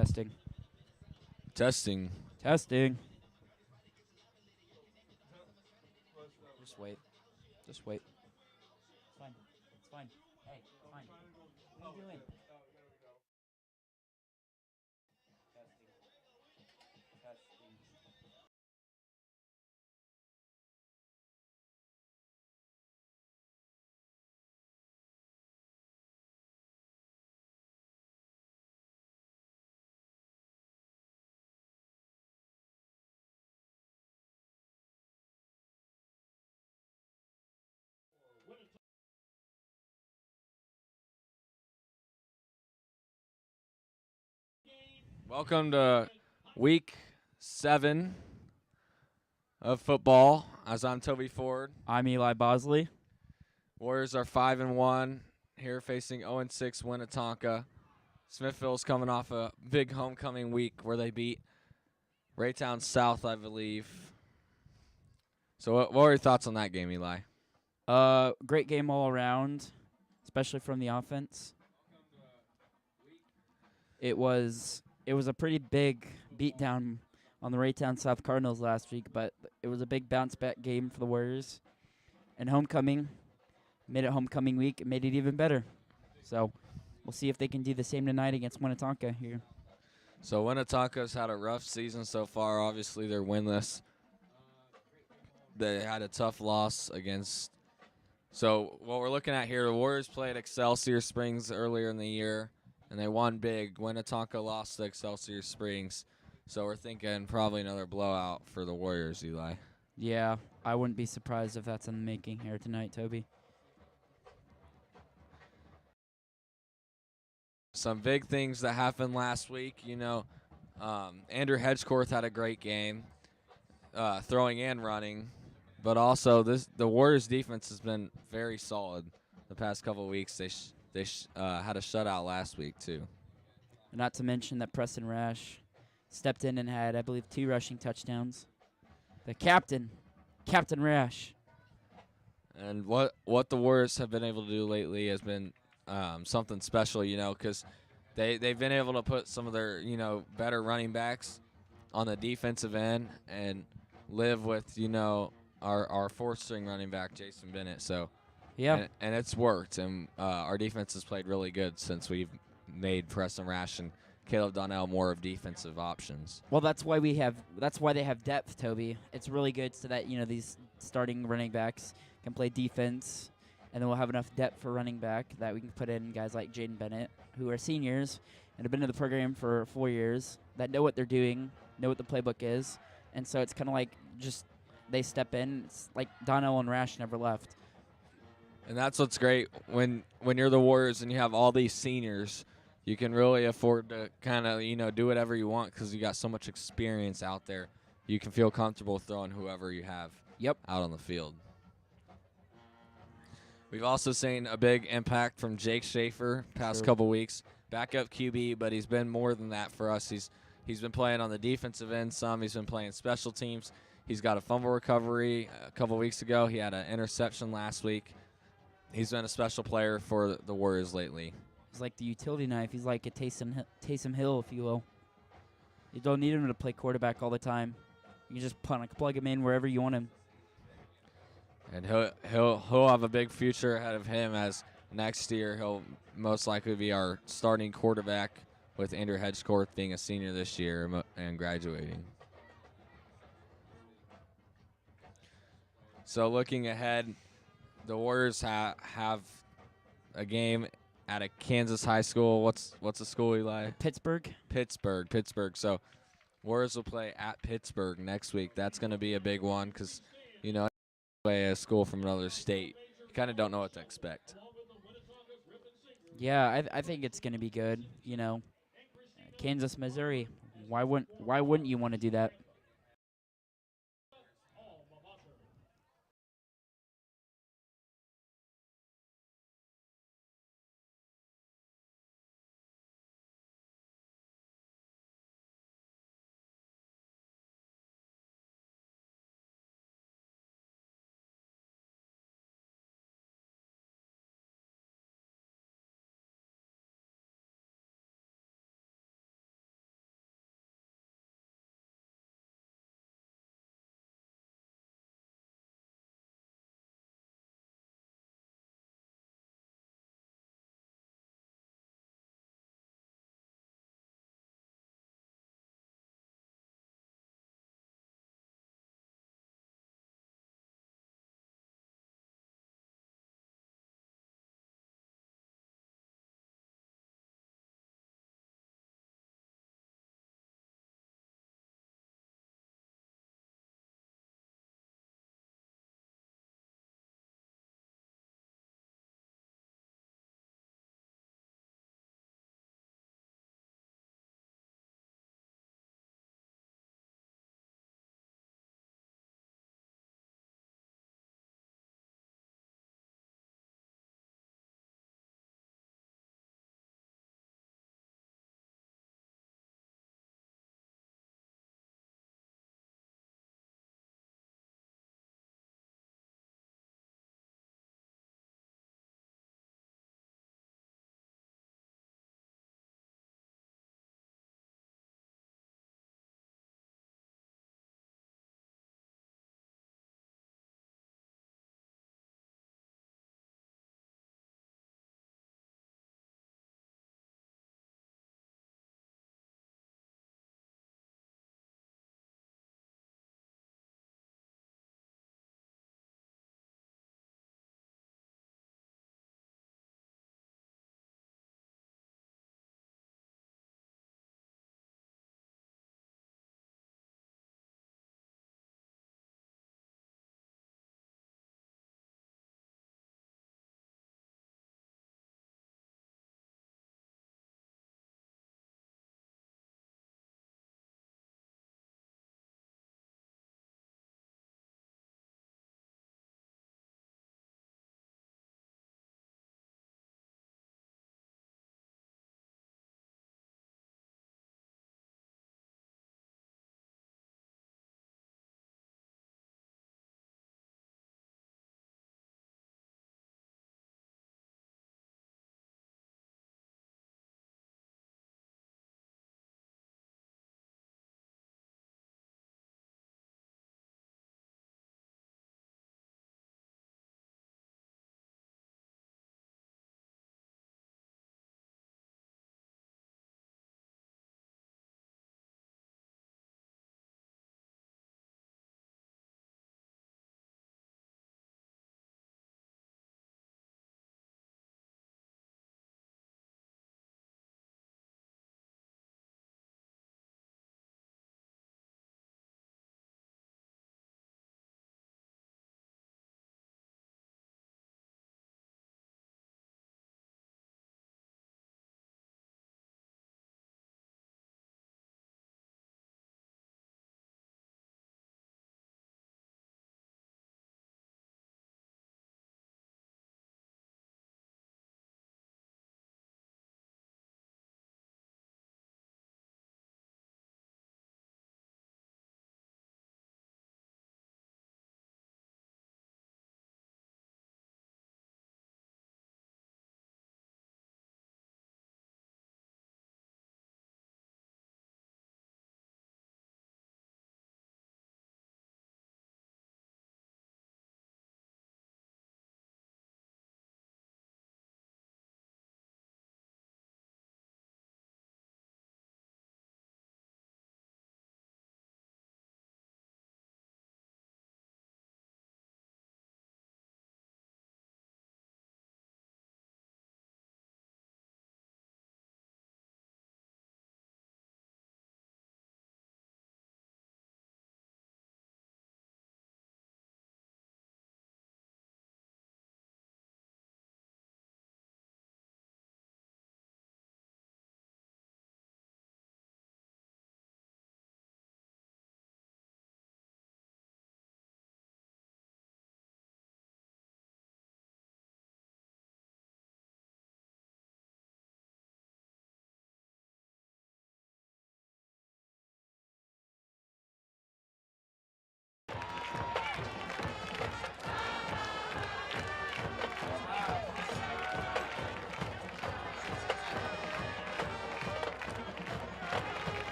Testing. Testing. Testing. Just wait. Just wait. It's fine. It's fine. Hey, it's fine. What are you doing? Testing. Testing. Welcome to week 7 of football. As I'm Toby Ford. I'm Eli Bosley. Warriors are 5-1 here, facing 0-6 Winnetonka. Smithville's coming off a big homecoming week where they beat Raytown South, I believe. So what were your thoughts on that game, Eli? Great game all around, especially from the offense. It was a pretty big beatdown on the Raytown South Cardinals last week, but it was a big bounce back game for the Warriors. And homecoming made it homecoming week. It made it even better. So we'll see if they can do the same tonight against Winnetonka here. So Winnetonka's had a rough season so far. Obviously, they're winless. They had a tough loss against. So what we're looking at here, the Warriors played Excelsior Springs earlier in the year, and they won big. Winnetonka lost to Excelsior Springs. So we're thinking probably another blowout for the Warriors, Eli. Yeah, I wouldn't be surprised if that's in the making here tonight, Toby. Some big things that happened last week, Andrew Hedgecorth had a great game, throwing and running, but also the Warriors' defense has been very solid the past couple of weeks. They had a shutout last week too. Not to mention that Preston Rash stepped in and had, I believe, 2 rushing touchdowns. The captain, Captain Rash. And what the Warriors have been able to do lately has been something special, because they've been able to put some of their, better running backs on the defensive end and live with, our fourth-string running back, Jason Bennett. So, Yeah. and it's worked, and our defense has played really good since we've made Preston Rash and Caleb Donnell more of defensive options. Well, that's why they have depth, Toby. It's really good so that, these starting running backs can play defense, and then we'll have enough depth for running back that we can put in guys like Jaden Bennett, who are seniors and have been in the program for 4 years, that know what they're doing, know what the playbook is, and so it's kind of like just they step in. It's like Donnell and Rash never left. And that's what's great when you're the Warriors and you have all these seniors. You can really afford to kind of, do whatever you want because you got so much experience out there. You can feel comfortable throwing whoever you have out on the field. We've also seen a big impact from Jake Schaefer past couple weeks. Backup QB, but he's been more than that for us. He's been playing on the defensive end some. He's been playing special teams. He's got a fumble recovery a couple weeks ago. He had an interception last week. He's been a special player for the Warriors lately. He's like the utility knife. He's like a Taysom Hill, if you will. You don't need him to play quarterback all the time. You can just plug him in wherever you want him. And he'll have a big future ahead of him, as next year he'll most likely be our starting quarterback, with Andrew Hedgecorth being a senior this year and graduating. So looking ahead, the Warriors have a game at a Kansas high school. What's the school, Eli? Pittsburgh. Pittsburgh. So Warriors will play at Pittsburgh next week. That's going to be a big one because, play a school from another state. You kind of don't know what to expect. Yeah, I think it's going to be good. Kansas, Missouri. Why wouldn't you want to do that?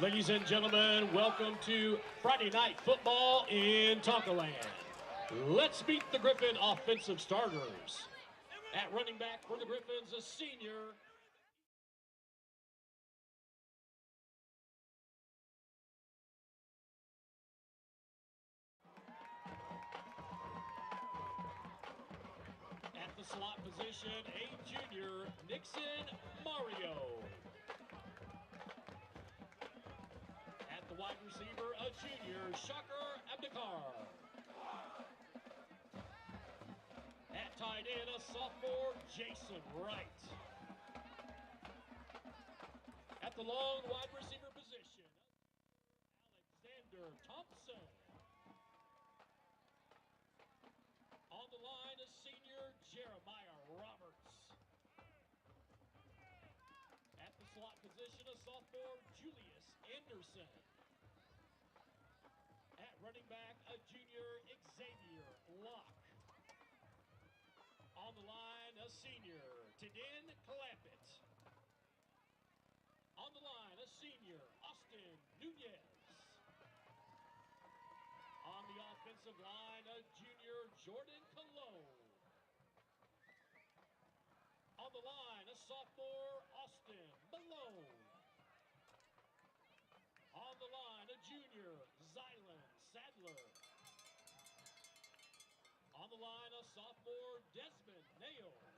Ladies and gentlemen, welcome to Friday Night Football in Tonkaland. Let's meet the Griffin offensive starters. At running back for the Griffins, a senior. At the slot position, a junior, Nixon Mario. At the wide receiver, a junior, Shocker Abdikar. At tight end, a sophomore, Jason Wright. At the long wide receiver position, Alexander Thompson. On the line, a senior, Jeremiah Roberts. At the slot position, a sophomore, Julius Anderson. At running back, a junior, Xavier Locke. On the line, a senior, Tadin Clampett. On the line, a senior, Austin Nunez. On the offensive line, a junior, Jordan Cologne. On the line, a sophomore, Austin Malone. On the line, a junior, Zylan Sadler. On the line, a sophomore, Desmond Nails.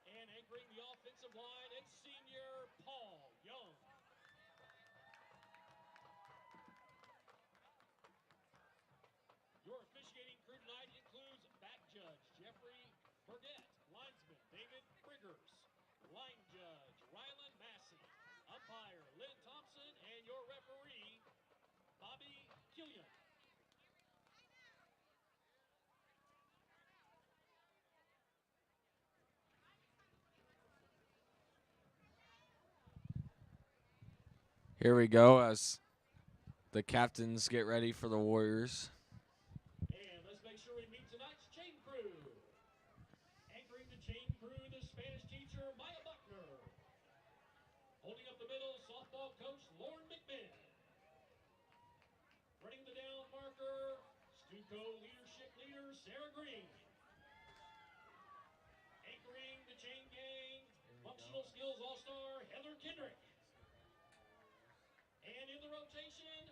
And anchoring the offensive line, it's senior, Paul Young. Your officiating crew tonight includes back judge Jeffrey Burgett, linesman David Briggers, line judge Rylan Massey, umpire Lynn Thompson, and your referee, Bobby Killian. Here we go as the captains get ready for the Warriors. And let's make sure we meet tonight's chain crew. Anchoring the chain crew, the Spanish teacher, Maya Buckner. Holding up the middle, softball coach, Lauren McMinn. Running the down marker, Stuco leadership leader, Sarah Green. Anchoring the chain gang, functional skills all-star, Heather Kendrick. And in the rotation,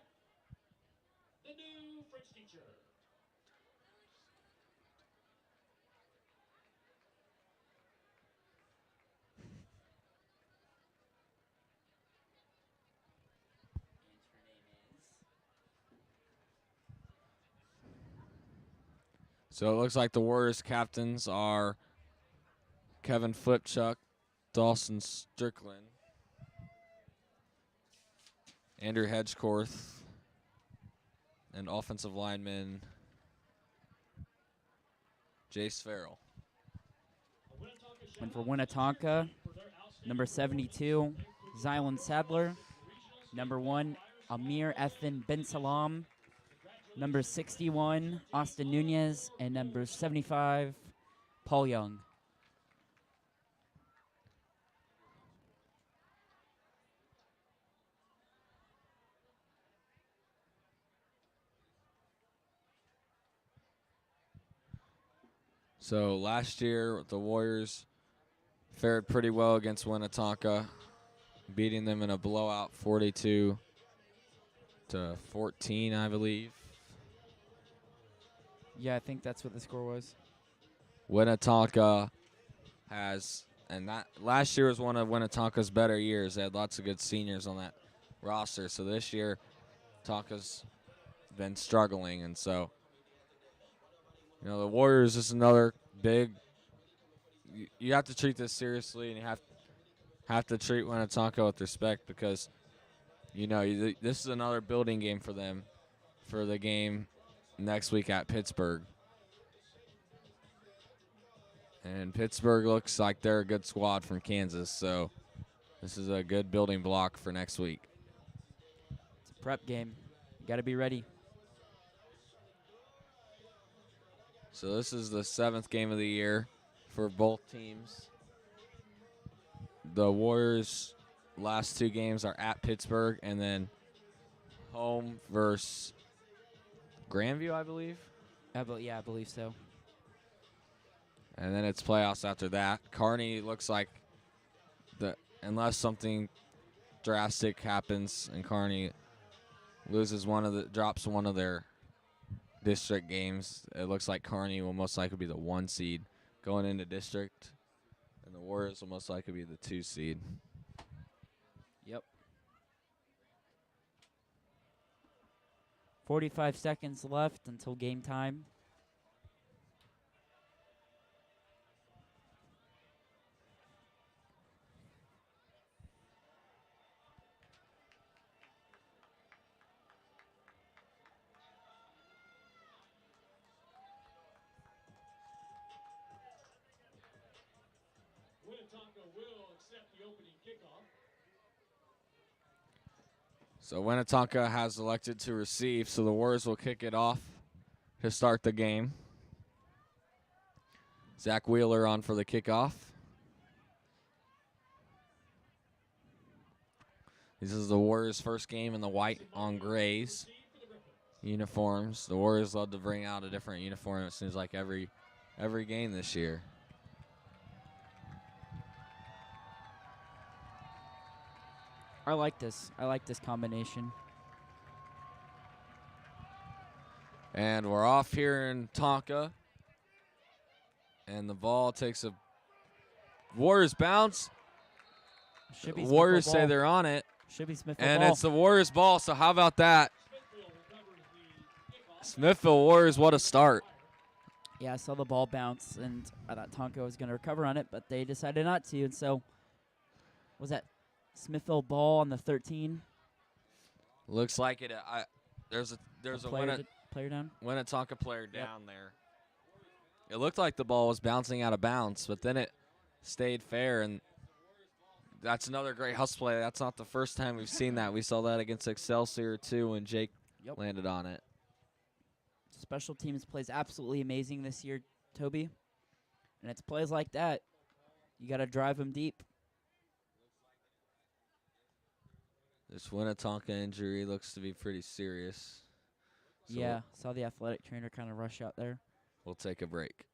the new French teacher. So it looks like the Warriors captains are Kevin Flipchuck, Dawson Strickland, Andrew Hedgecorth, and offensive lineman Jace Farrell. And for Winnetonka, number 72, Zylan Sadler. Number 1, Amir Ethan Ben Salam. Number 61, Austin Nunez. And number 75, Paul Young. So last year, the Warriors fared pretty well against Winnetonka, beating them in a blowout 42-14, I believe. Yeah, I think that's what the score was. Winnetonka has, and that last year was one of Winnetonka's better years. They had lots of good seniors on that roster. So this year, Tonka's been struggling, and so the Warriors is another big. You have to treat this seriously, and you have to treat Winnetonka with respect because this is another building game for them for the game next week at Pittsburgh. And Pittsburgh looks like they're a good squad from Kansas, so this is a good building block for next week. It's a prep game. You got to be ready. So this is the 7th game of the year for both teams. The Warriors last 2 games are at Pittsburgh and then home versus Grandview, I believe. I believe so. And then it's playoffs after that. Kearney looks like unless something drastic happens and Kearney drops one of their district games, it looks like Kearney will most likely be the 1 seed going into district, and the Warriors will most likely be the 2 seed. Yep. 45 seconds left until game time. Winnetonka will accept the opening kickoff. So Winnetonka has elected to receive, so the Warriors will kick it off to start the game. Zach Wheeler on for the kickoff. This is the Warriors' first game in the white on grays uniforms. The Warriors love to bring out a different uniform, it seems like every game this year. I like this. I like this combination. And we're off here in Tonka. And the ball takes a Warriors bounce. Should be Warriors Smithville say ball. they're on it. Should be Smithville And ball. it's the Warriors ball, so how about that? Smithville recovers the kickoff. Smithville Warriors, what a start. Yeah, I saw the ball bounce, and I thought Tonka was going to recover on it, but they decided not to. And so, was that Smithville ball on the 13? Looks like it. There's a Player down. Winnetonka player down there. It looked like the ball was bouncing out of bounds, but then it stayed fair, and that's another great hustle play. That's not the first time we've seen that. We saw that against Excelsior too when Jake landed on it. Special teams plays absolutely amazing this year, Toby. And it's plays like that. You got to drive them deep. This Winnetonka injury looks to be pretty serious. So Yeah, saw the athletic trainer kind of rush out there. We'll take a break.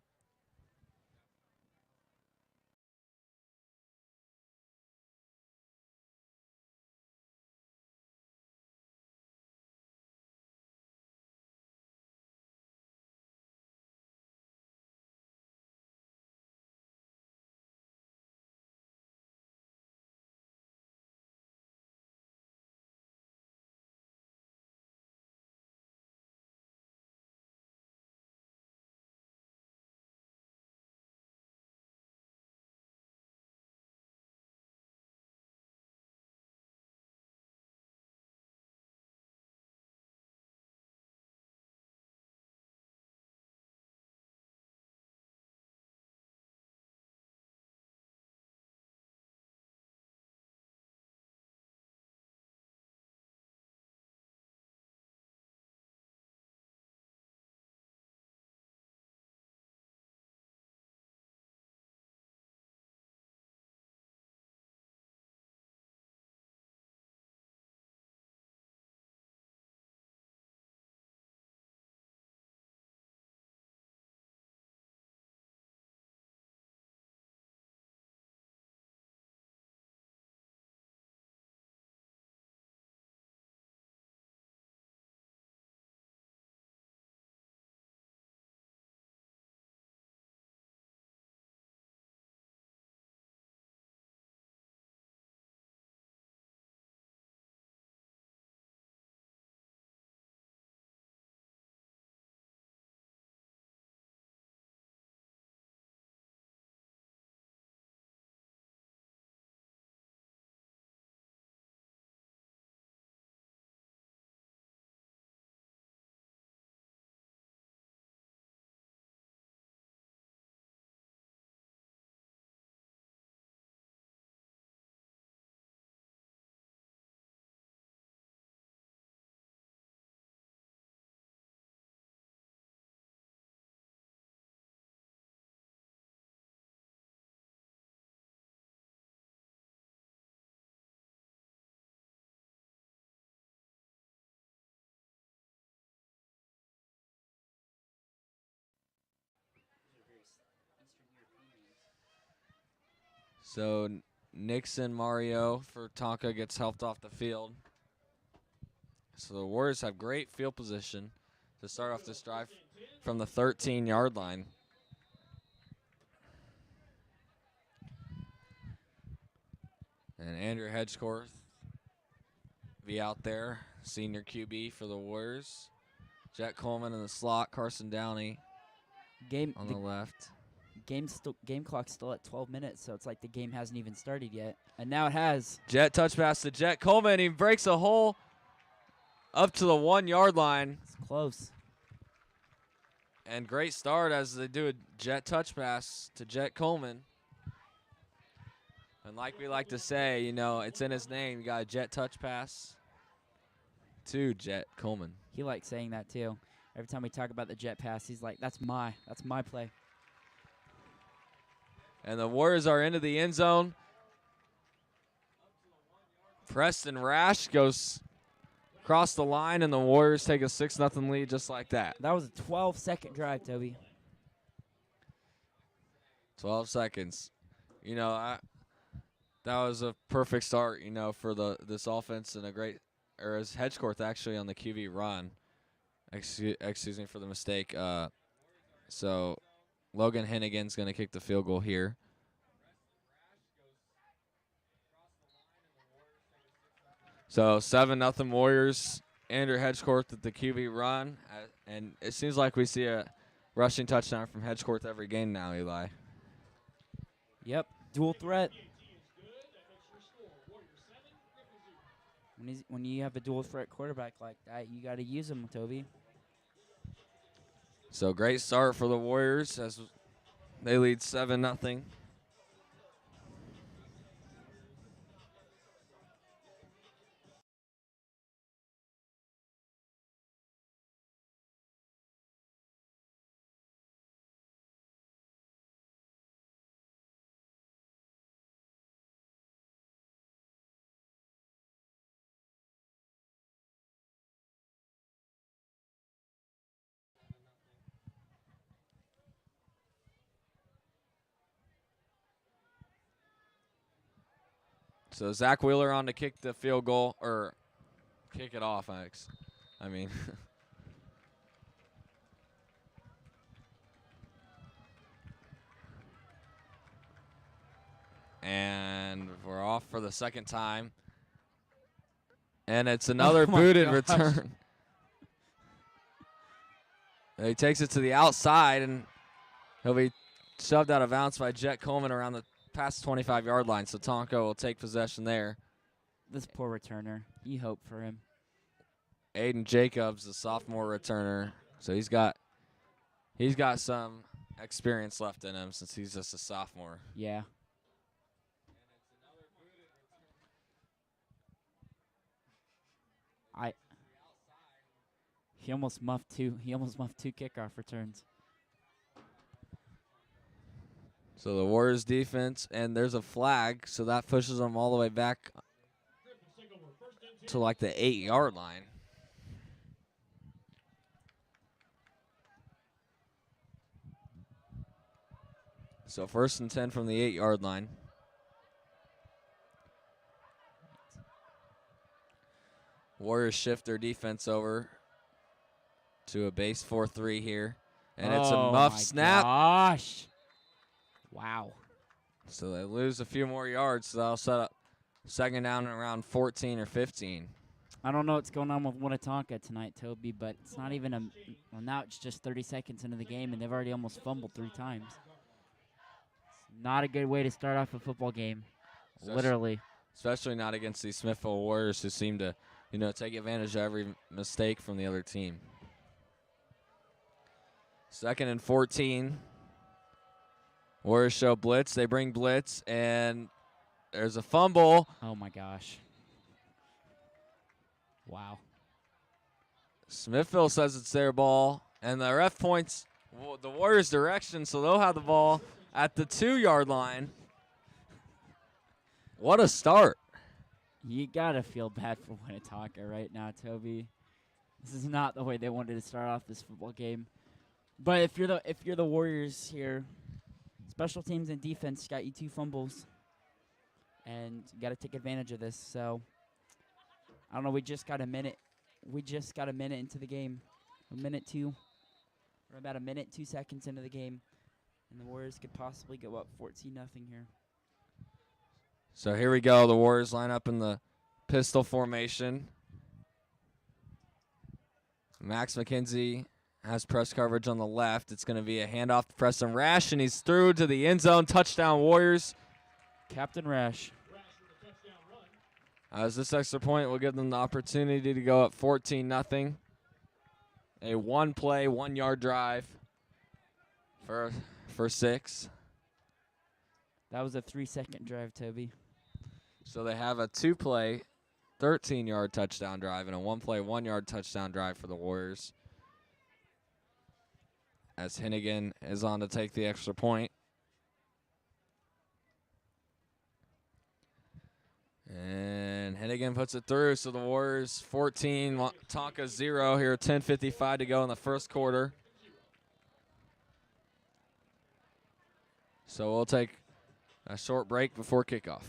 So Nixon Mario for Tonka gets helped off the field. So the Warriors have great field position to start off this drive from the 13-yard line. And Andrew Hedgecorth be out there, senior QB for the Warriors. Jet Coleman in the slot, Carson Downey on the left. Game clock's still at 12 minutes, so it's like the game hasn't even started yet. And now it has. Jet touch pass to Jet Coleman. He breaks a hole up to the 1-yard line. It's close. And great start as they do a jet touch pass to Jet Coleman. And like we like to say, you know, it's in his name. You got a jet touch pass to Jet Coleman. He likes saying that too. Every time we talk about the jet pass, he's like, that's my play. And the Warriors are into the end zone. Preston Rash goes across the line, and the Warriors take a 6-0 lead just like that. That was a 12-second drive, Toby. 12 seconds. You know, that was a perfect start, you know, for this offense, and a great, or as Hedgecorth actually on the QB run. Excuse me for the mistake. So Logan Hennigan's going to kick the field goal here. So 7-0 Warriors. Andrew Hedgecorth at the QB run. And it seems like we see a rushing touchdown from Hedgecorth every game now, Eli. Yep, dual threat. When you have a dual threat quarterback like that, you got to use him, Toby. So great start for the Warriors as they lead 7-0. So Zach Wheeler on to kick the field goal, or kick it off, I mean. And we're off for the second time. And it's another booted return. He takes it to the outside, and he'll be shoved out of bounds by Jet Coleman around the past 25-yard line, so Tonka will take possession there. This poor returner. You hope for him. Aiden Jacobs, the sophomore returner, so he's got some experience left in him since he's just a sophomore. Yeah. He almost muffed two kickoff returns. So the Warriors defense, and there's a flag, so that pushes them all the way back to like the 8-yard line. So 1st and 10 from the 8-yard line. Warriors shift their defense over to a base 4-3 here. And it's a muff snap. Gosh. Wow. So they lose a few more yards, so that'll set up second down and around 14 or 15. I don't know what's going on with Winnetonka tonight, Toby, but it's not even well, now it's just 30 seconds into the game, and they've already almost fumbled 3 times. It's not a good way to start off a football game, literally. Especially not against these Smithville Warriors who seem to, you know, take advantage of every mistake from the other team. 2nd and 14. Warriors show blitz. They bring blitz, and there's a fumble. Oh, my gosh. Wow. Smithville says it's their ball, and the ref points the Warriors' direction, so they'll have the ball at the 2-yard line. What a start. You got to feel bad for Winnetonka right now, Toby. This is not the way they wanted to start off this football game. But if you're the Warriors here, special teams and defense got you 2 fumbles. and got to take advantage of this. So I don't know. We just got a minute. We just got a minute into the game. A minute 2. We're about a minute 2 seconds into the game, and the Warriors could possibly go up 14-0 here. So here we go. The Warriors line up in the pistol formation. Max McKenzie has press coverage on the left. It's going to be a handoff to Preston Rash, and he's through to the end zone. Touchdown, Warriors. Captain Rash. As this extra point will give them the opportunity to go up 14-0. A one-play, 1-yard drive for 6. That was a 3-second drive, Toby. So they have a 2-play, 13-yard touchdown drive and a 1-play, 1-yard touchdown drive for the Warriors. As Hennigan is on to take the extra point. And Hennigan puts it through, so the Warriors 14, Tonka 0 here, 10:55 to go in the first quarter. So we'll take a short break before kickoff.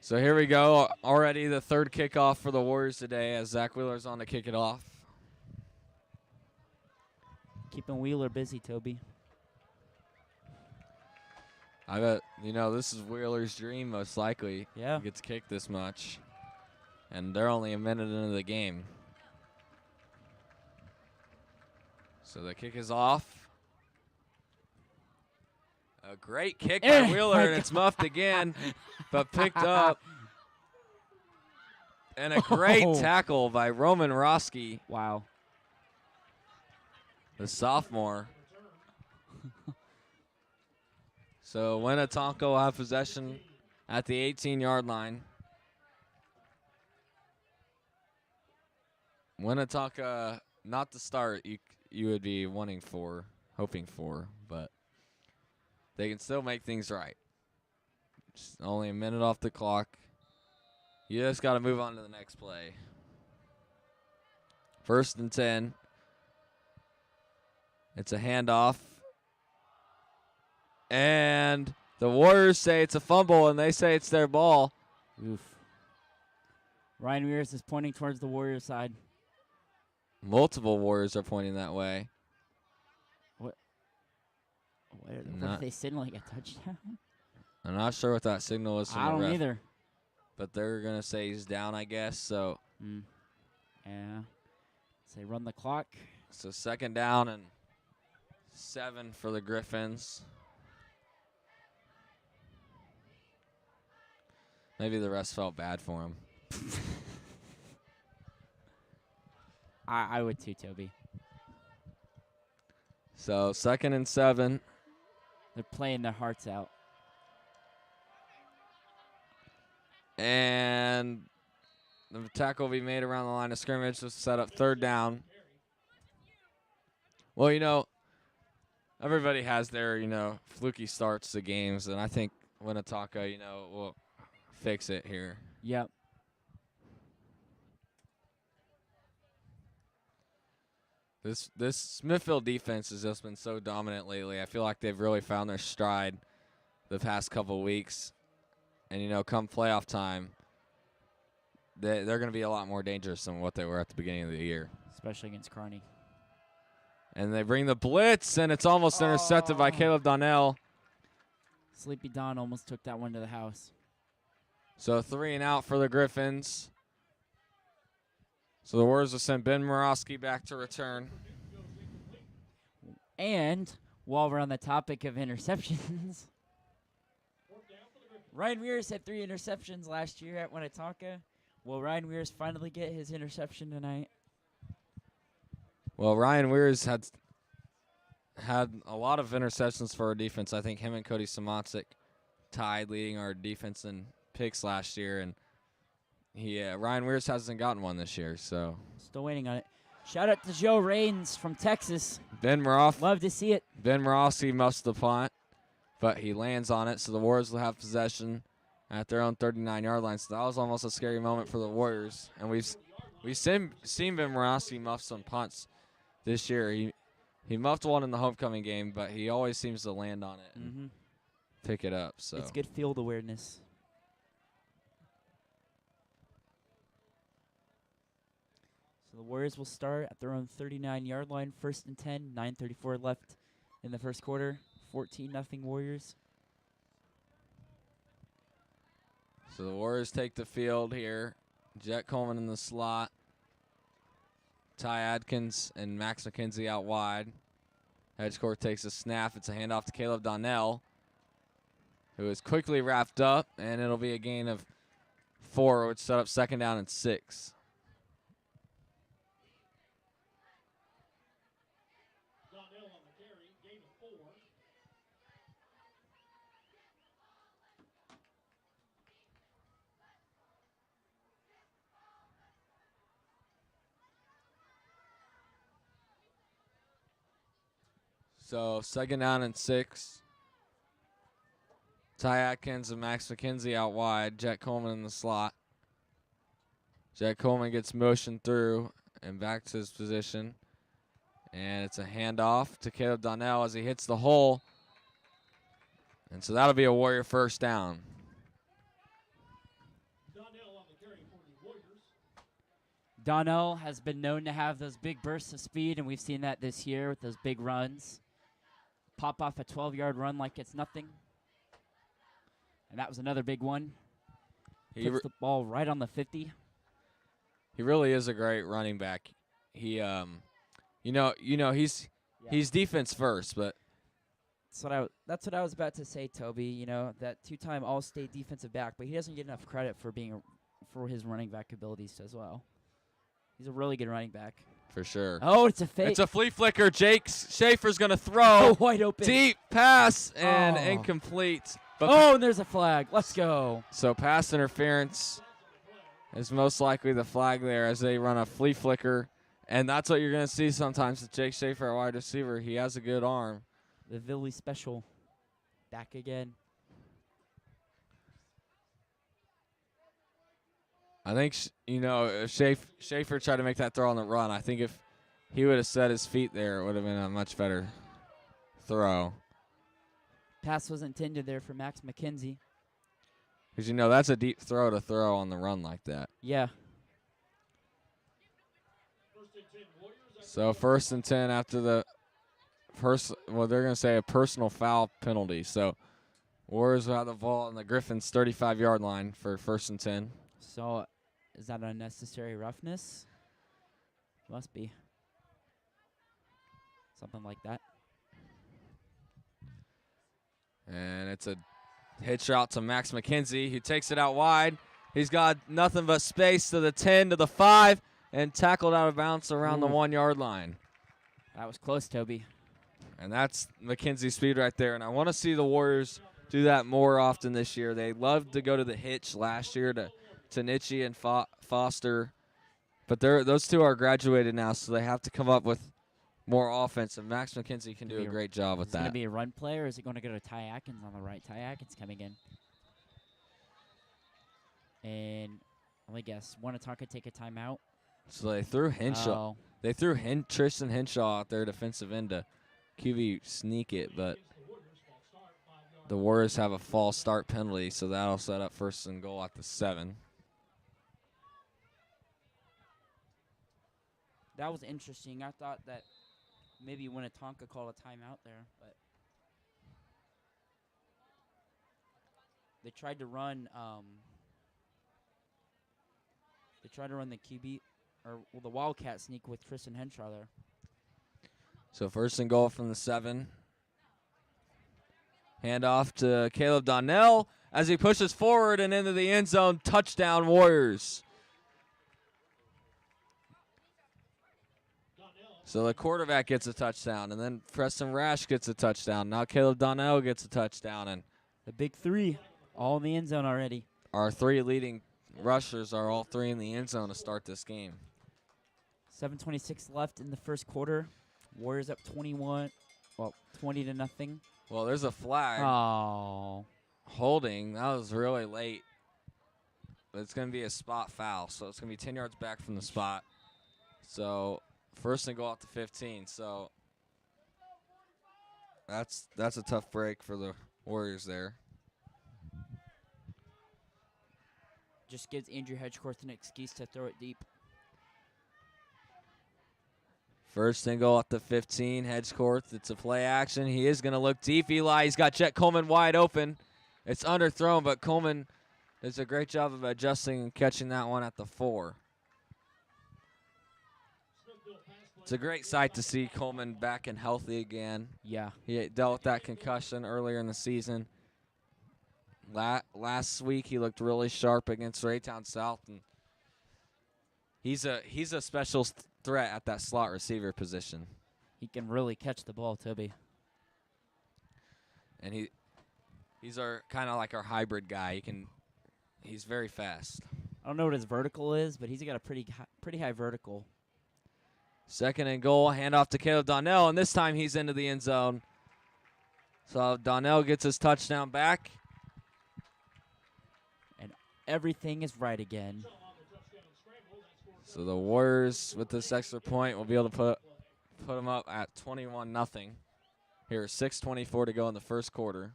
So here we go. Already the third kickoff for the Warriors today as Zach Wheeler's on to kick it off. Keeping Wheeler busy, Toby. I bet, this is Wheeler's dream most likely. Yeah. He gets kicked this much. And they're only a minute into the game. So the kick is off. A great kick by Wheeler, and it's muffed again, but picked up. And a great tackle by Roman Roski. Wow. The sophomore. So Winnetonka will have possession at the 18-yard line. Winnetonka, not the start you would be hoping for, but they can still make things right. Just only a minute off the clock. You just got to move on to the next play. 1st and 10. It's a handoff. And the Warriors say it's a fumble, and they say it's their ball. Oof. Ryan Mears is pointing towards the Warriors side. Multiple Warriors are pointing that way. What are they signaling a touchdown? I'm not sure what that signal was from I the don't ref, either. but they're going to say he's down, I guess. So, Yeah. Say run the clock. so 2nd down and 7 for the Griffins. Maybe the rest felt bad for him. I would too, Toby. So 2nd and 7. They're playing their hearts out. And the tackle will be made around the line of scrimmage to set up 3rd down. Well, everybody has their, fluky starts to games, and I think Winnetonka, will fix it here. Yep. This Smithville defense has just been so dominant lately. I feel like they've really found their stride the past couple weeks. And, come playoff time, they're going to be a lot more dangerous than what they were at the beginning of the year. Especially against Kearney. And they bring the blitz, and it's almost intercepted by Caleb Donnell. Sleepy Don almost took that one to the house. So 3 and out for the Griffins. So the Warriors will send Ben Morosky back to return. And while we're on the topic of interceptions, Ryan Mears had 3 interceptions last year at Winnetonka. Will Ryan Mears finally get his interception tonight? Well, Ryan Weirs had a lot of interceptions for our defense. I think him and Cody Simoncic tied leading our defense in picks last year, and Ryan Weirs hasn't gotten one this year. So Still waiting on it. Shout out to Joe Raines from Texas. Ben Maroff. Love to see it. Ben Morossi muffs the punt, but he lands on it, so the Warriors will have possession at their own 39-yard line. So that was almost a scary moment for the Warriors. And we've seen Ben Morossi muff some punts this year. He muffed one in the homecoming game, but he always seems to land on it and pick it up. So It's good field awareness. So the Warriors will start at their own 39-yard line, 1st and 10, 9:34 left in the first quarter. 14-0 Warriors. So the Warriors take the field here. Jet Coleman in the slot. Ty Adkins and Max McKenzie out wide. Hedge court takes a snap. It's a handoff to Caleb Donnell, who is quickly wrapped up, and it'll be a gain of 4, which set up 2nd down and 6. Donnell on the carry, gain of 4. So 2nd down and 6. Ty Atkins and Max McKenzie out wide. Jet Coleman in the slot. Jet Coleman gets motioned through and back to his position. And it's a handoff to Caleb Donnell as he hits the hole. And so that'll be a Warrior 1st down. Donnell on the carry for the Warriors. Donnell has been known to have those big bursts of speed, and we've seen that this year with those big runs. Pop off a 12-yard run like it's nothing. And that was another big one. Puts the ball right on the 50. He really is a great running back. He, he's defense first, but That's what I was about to say, Toby. You know, that 2-time All-State defensive back, but he doesn't get enough credit for his running back abilities as well. He's a really good running back. for sure. Oh, it's a fake. It's a flea flicker. Jake Schaefer's going to throw. Oh, wide open. Deep pass and incomplete. But and there's a flag. Let's go. So pass interference is most likely the flag there as they run a flea flicker. And that's what you're going to see sometimes with Jake Schaefer, a wide receiver. He has a good arm. The Philly special. Back again. I think, if Schaefer tried to make that throw on the run, I think if he would have set his feet there, it would have been a much better throw. Pass was intended there for Max McKenzie. Because, that's a deep throw to throw on the run like that. Yeah. So 1st and 10 after the they're going to say a personal foul penalty. So Warriors will have the ball on the Griffins' 35-yard line for 1st and 10. So is that unnecessary roughness? Must be. Something like that. And it's a hitch route to Max McKenzie. He takes it out wide. He's got nothing but space to the 10, to the 5, and tackled out of bounds around the 1-yard line. That was close, Toby. And that's McKenzie's speed right there. And I want to see the Warriors do that more often this year. They loved to go to the hitch last year to Nietzsche and Foster. But those two are graduated now, so they have to come up with more offense. And Max McKenzie can do a great job with that. Is it going to be a run play, or is it going to go to Ty Atkins on the right? Ty Atkins coming in. And let me guess, Winnetonka take a timeout? So they threw Henshaw. They threw Tristan Henshaw out there, defensive end, to QB sneak it, but the Warriors have a false start penalty, so that'll set up 1st and goal at the 7. That was interesting. I thought that maybe Winnetonka called a timeout there, but they tried to run. They tried to run the QB or the Wildcat sneak with Tristan Henshaw there. So 1st and goal from the 7. Handoff to Caleb Donnell as he pushes forward and into the end zone. Touchdown, Warriors. So the quarterback gets a touchdown, and then Preston Rash gets a touchdown. Now Caleb Donnell gets a touchdown, and The big three, all in the end zone already. our 3 leading rushers are all 3 in the end zone to start this game. 7:26 left in the first quarter. Warriors up 20 to nothing. Well, there's a flag Oh, holding. That was really late. But it's going to be a spot foul, so it's going to be 10 yards back from the spot. So first and goal at the 15. So that's a tough break for the Warriors there. just gives Andrew Hedgecorth an excuse to throw it deep. First and goal at the 15. Hedgecorth, it's a play action. He is going to look deep. Eli, he's got Jet Coleman wide open. It's underthrown, but Coleman does a great job of adjusting and catching that one at the 4. It's a great sight to see Coleman back and healthy again. Yeah. He dealt with that concussion earlier in the season. Last week he looked really sharp against Raytown South, and he's a special threat at that slot receiver position. He can really catch the ball, Toby. And he's our kind of like our hybrid guy. He's very fast. I don't know what his vertical is, but he's got a pretty high vertical. Second and goal, handoff to Caleb Donnell, and this time he's into the end zone. So Donnell gets his touchdown back. And everything is right again. So the Warriors, with this extra point, will be able to put them up at 21-0. Here, 6:24 to go in the first quarter.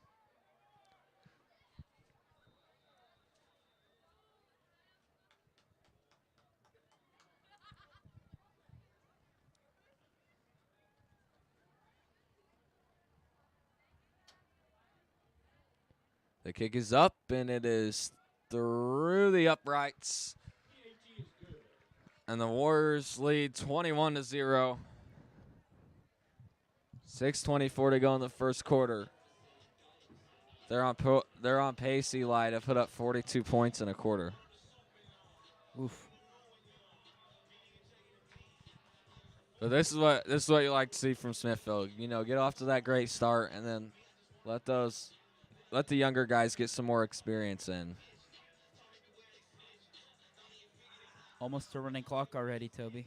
The kick is up, and it is through the uprights. And the Warriors lead 21-0. 6:24 to go in the first quarter. They're on pace, Eli, to put up 42 points in a quarter. Oof. So this is what you like to see from Smithville. You know, get off to that great start, and then let the younger guys get some more experience in. Almost a running clock already, Toby.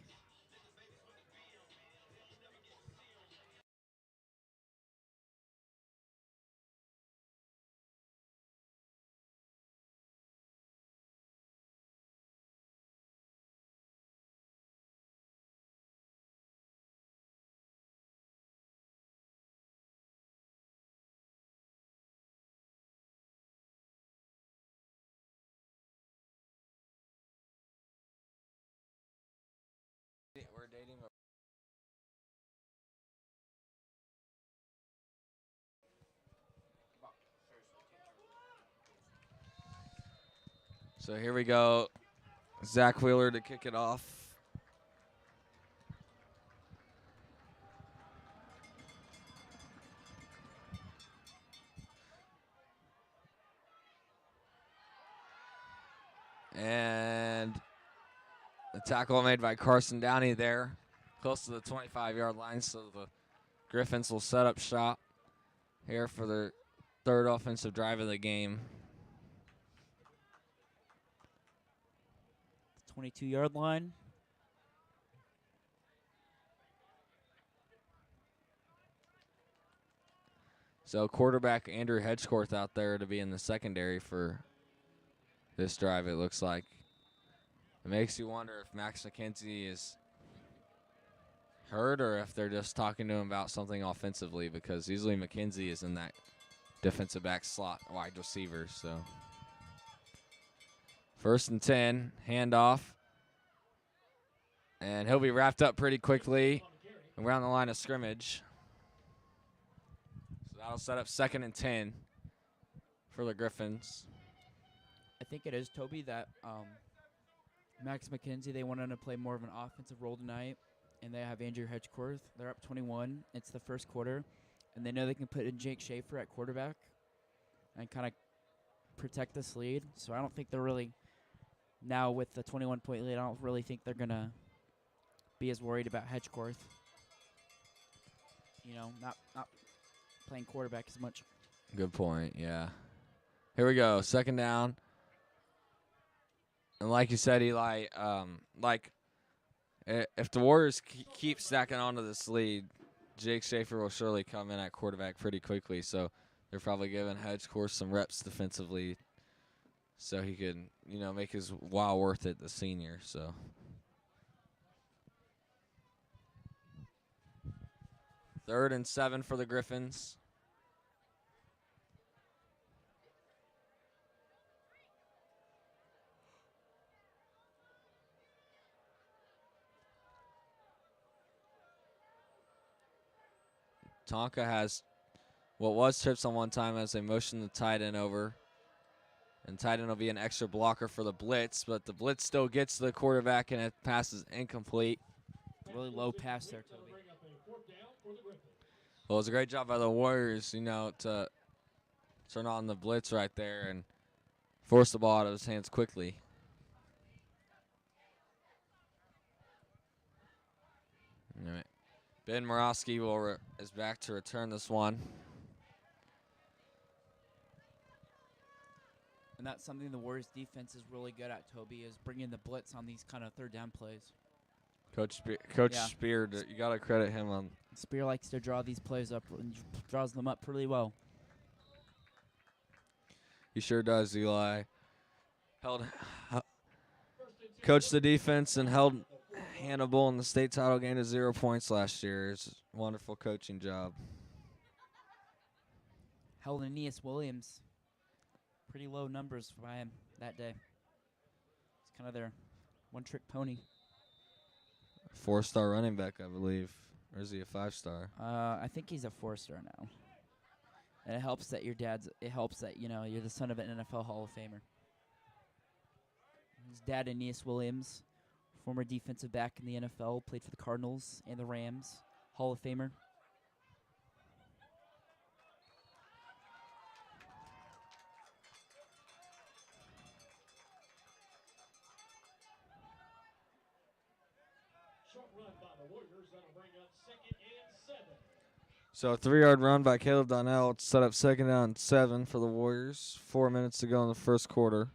We're dating. So here we go. Zach Wheeler to kick it off. And the tackle made by Carson Downey there, close to the 25-yard line. So the Griffins will set up shop here for their third offensive drive of the game. 22-yard line. So quarterback Andrew Hedgecorth out there to be in the secondary for this drive, it looks like. It makes you wonder if Max McKenzie is hurt or if they're just talking to him about something offensively, because usually McKenzie is in that defensive back slot, wide receiver. So first and 10, handoff. And he'll be wrapped up pretty quickly around the line of scrimmage. So that'll set up 2nd and 10 for the Griffins. I think it is, Toby, that Max McKenzie, they wanted to play more of an offensive role tonight, and they have Andrew Hedgecorth. They're up 21. It's the first quarter, and they know they can put in Jake Schaefer at quarterback and kind of protect this lead. So I don't think they're really, now with the 21-point lead, I don't really think they're going to be as worried about Hedgecorth. not playing quarterback as much. Good point, yeah. Here we go, second down. And like you said, Eli, if the Warriors keep stacking onto this lead, Jake Schaefer will surely come in at quarterback pretty quickly. So they're probably giving Hedgecourt some reps defensively so he can, make his while worth it, the senior. So 3rd and 7 for the Griffins. Tonka has what was trips on one time as they motion the tight end over. And tight end will be an extra blocker for the blitz, but the blitz still gets to the quarterback and it passes incomplete. Really low pass there, Toby. Well, it was a great job by the Warriors, to turn on the blitz right there and force the ball out of his hands quickly. All right. Ben Morosky is back to return this one. And that's something the Warriors defense is really good at, Toby, is bringing the blitz on these kind of 3rd down plays. Coach Yeah. Spear, you got to credit him on. Spear likes to draw these plays up and draws them up pretty well. He sure does, Eli. Coached the defense and held Hannibal in the state title game to 0 points last year. It's a wonderful coaching job. Held Aeneas Williams. Pretty low numbers by him that day. It's kind of their one-trick pony. 4-star running back, I believe. Or is he a 5-star? I think he's a 4-star now. And it helps that it helps that, you're the son of an NFL Hall of Famer. His dad, Aeneas Williams, former defensive back in the NFL, played for the Cardinals and the Rams, Hall of Famer. Short run by the Warriors. That'll bring up 2nd and 7. So a 3-yard run by Caleb Donnell to set up 2nd down and 7 for the Warriors. 4 minutes to go in the first quarter.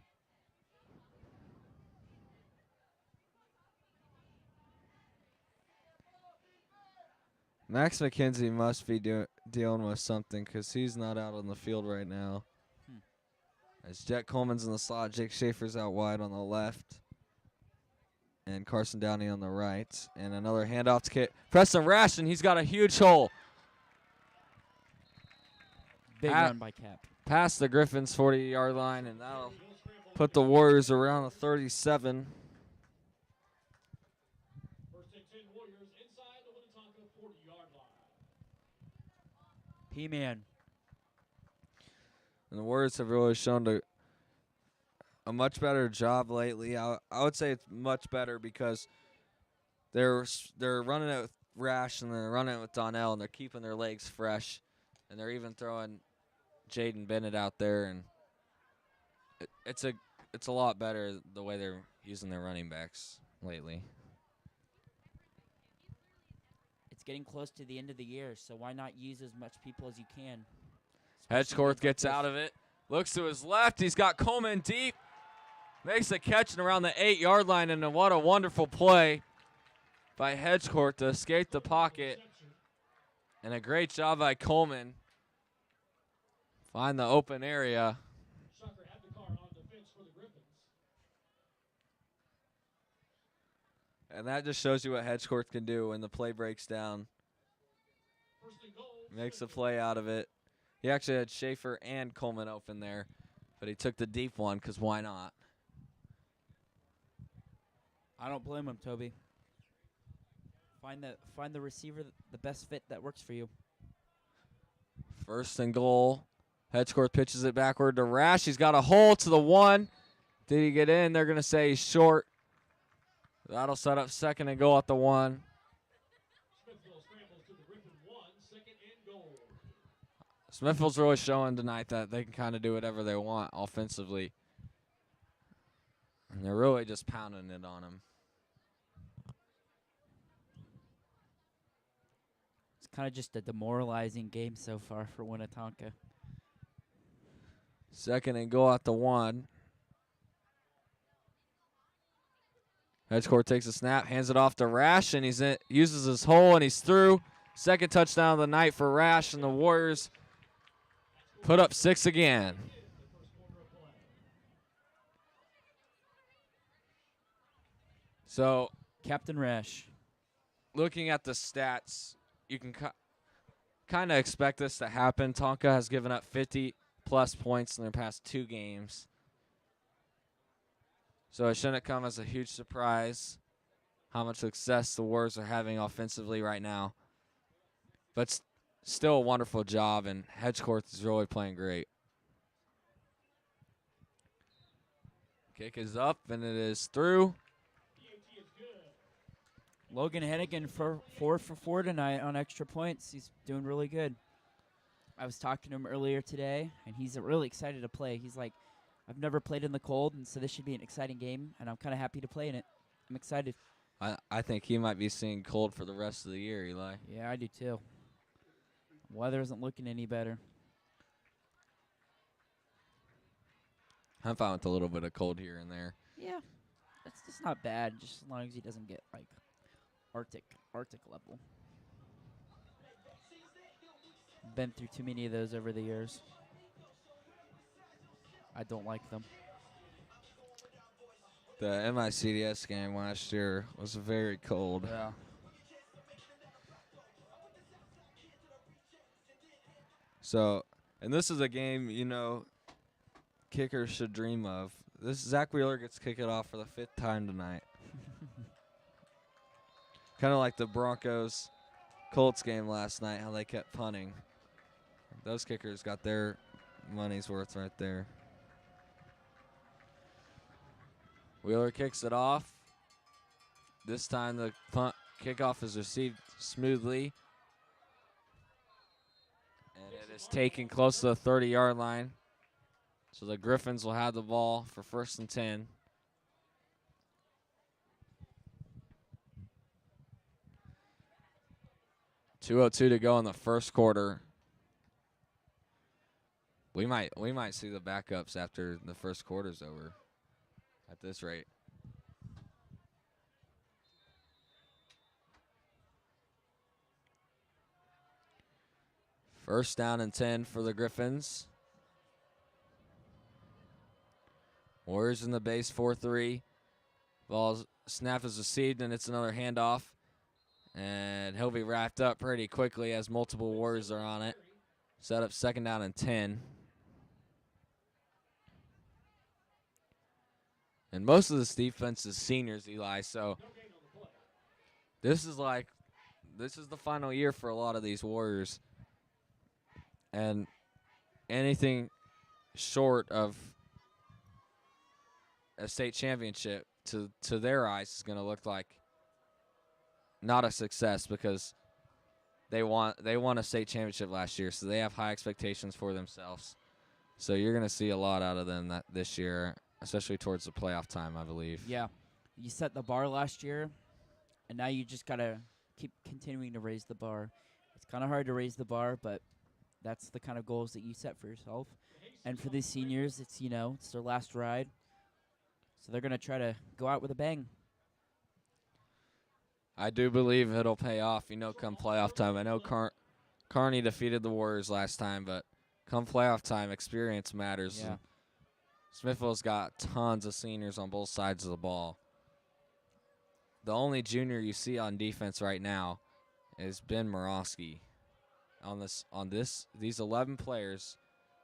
Max McKenzie must be dealing with something because he's not out on the field right now. As Jet Coleman's in the slot, Jake Schaefer's out wide on the left. And Carson Downey on the right. And another handoff to Preston Rash, and he's got a huge hole. Big run by Cap. Past the Griffins' 40-yard line, and that'll put the Warriors around the 37. 1st and 10 Warriors inside the Winnetonka 40-yard line. P-Man. And the Warriors have really shown a much better job lately. I would say it's much better because they're running it with Rash and they're running it with Donnell, and they're keeping their legs fresh, and they're even throwing Jaden Bennett out there, and it's a lot better the way they're using their running backs lately. It's getting close to the end of the year, so why not use as much people as you can? Hedgecourt gets out of it, looks to his left. He's got Coleman deep, makes a catch and around the 8-yard line, and what a wonderful play by Hedgecourt to escape the pocket, and a great job by Coleman. Find the open area. Shocker had the car on defense for the Griffins. And that just shows you what Hedgecourt can do when the play breaks down. 1st and goal. Makes a play out of it. He actually had Schaefer and Coleman open there, but he took the deep one because why not? I don't blame him, Toby. Find the receiver the best fit that works for you. 1st and goal. Hedgecourt pitches it backward to Rash. He's got a hole to the 1. Did he get in? They're going to say he's short. That'll set up 2nd and goal at the 1. Smithville scrambles to the Griffin 1, 2nd and goal. Smithville's really showing tonight that they can kind of do whatever they want offensively. And they're really just pounding it on him. kind of just a demoralizing game so far for Winnetonka. 2nd and goal at the 1. Hedge court takes a snap, hands it off to Rash, and uses his hole, and he's through. 2nd touchdown of the night for Rash, and the Warriors put up 6 again. So, Captain Rash. looking at the stats, you can kind of expect this to happen. Tonka has given up 50-plus points in their past 2 games. So it shouldn't come as a huge surprise how much success the Warriors are having offensively right now. But still a wonderful job, and Hedgecourt is really playing great. Kick is up, and it is through. Logan Hennigan for 4 for 4 tonight on extra points. He's doing really good. I was talking to him earlier today, and he's really excited to play. He's like, I've never played in the cold, and so this should be an exciting game, and I'm kind of happy to play in it. I'm excited. I think he might be seeing cold for the rest of the year, Eli. Yeah, I do too. Weather isn't looking any better. I'm fine with a little bit of cold here and there. Yeah, that's just not bad, just as long as he doesn't get like Arctic level. Been through too many of those over the years. I don't like them. The MICDS game last year was very cold. Yeah. So, and this is a game, kickers should dream of. This Zach Wheeler gets kicked it off for the 5th time tonight. Kind of like the Broncos Colts game last night, how they kept punting. Those kickers got their money's worth right there. Wheeler kicks it off. This time the kickoff is received smoothly. And it is taken close to the 30-yard line. So the Griffins will have the ball for 1st and 10. .202 to go in the first quarter. We might see the backups after the first quarter's over. At this rate. First down and 10 for the Griffins. Warriors in the base, 4-3. Snap is received, and it's another handoff. And he'll be wrapped up pretty quickly as multiple Warriors are on it. Set up 2nd down and 10. And most of this defense is seniors, Eli, so this is the final year for a lot of these Warriors. And anything short of a state championship to their eyes is going to look like not a success, because they won a state championship last year, so they have high expectations for themselves. So you're going to see a lot out of them this year, especially towards the playoff time, I believe. Yeah. You set the bar last year, and now you just got to keep continuing to raise the bar. It's kind of hard to raise the bar, but that's the kind of goals that you set for yourself. And for these seniors, it's their last ride. So they're going to try to go out with a bang. I do believe it'll pay off, come playoff time. I know Kearney defeated the Warriors last time, but come playoff time, experience matters. Yeah. Smithville's got tons of seniors on both sides of the ball. The only junior you see on defense right now is Ben Morosky. These 11 players,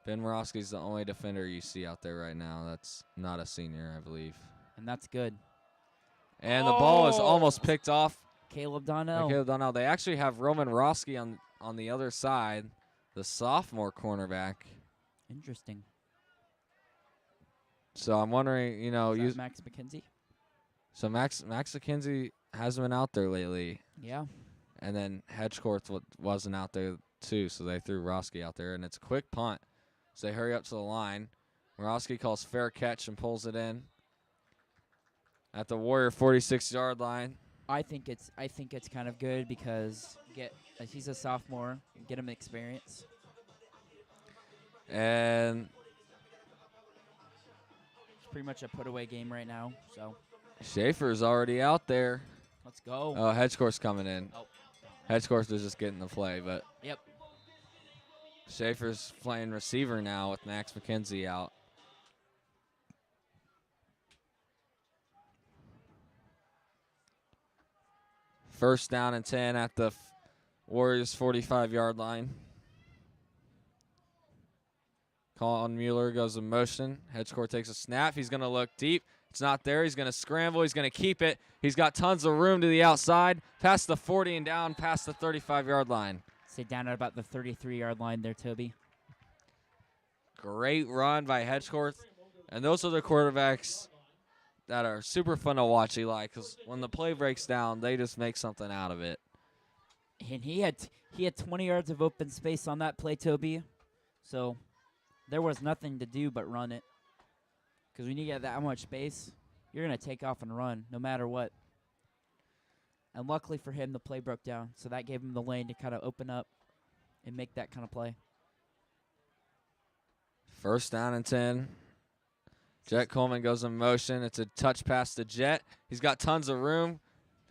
Ben Morosky's the only defender you see out there right now that's not a senior, I believe. And that's good. And the ball is almost picked off. Caleb Donnell. They actually have Roman Roski on the other side, the sophomore cornerback. Interesting. So I'm wondering, Is that Max McKenzie? So Max McKenzie hasn't been out there lately. Yeah. And then Hedgecourt wasn't out there too, so they threw Roski out there, and it's a quick punt. So they hurry up to the line. Roski calls fair catch and pulls it in at the Warrior 46-yard line. I think it's kind of good because he's a sophomore, get him experience. And It's pretty much a put away game right now. So Schaefer's already out there. let's go. Oh, Hedgecourt's coming in. Oh. Hedgecourt is just getting the play, but Yep. Schaefer's playing receiver now with Max McKenzie out. First down and 10 at the Warriors 45-yard line. Colin Mueller goes in motion. Hedgecourt takes a snap. He's going to look deep. It's not there. He's going to scramble. He's going to keep it. He's got tons of room to the outside, past the 40 and down past the 35-yard line. Stay down at about the 33-yard line there, Toby. Great run by Hedgecourt. And those are the quarterbacks that are super fun to watch, Eli, because when the play breaks down, they just make something out of it. And he had 20 yards of open space on that play, Toby. So there was nothing to do but run it. Because when you get that much space, you're going to take off and run no matter what. And luckily for him, the play broke down. So that gave him the lane to kind of open up and make that kind of play. First down and 10. Jet Coleman goes in motion. It's a touch pass to Jet. He's got tons of room.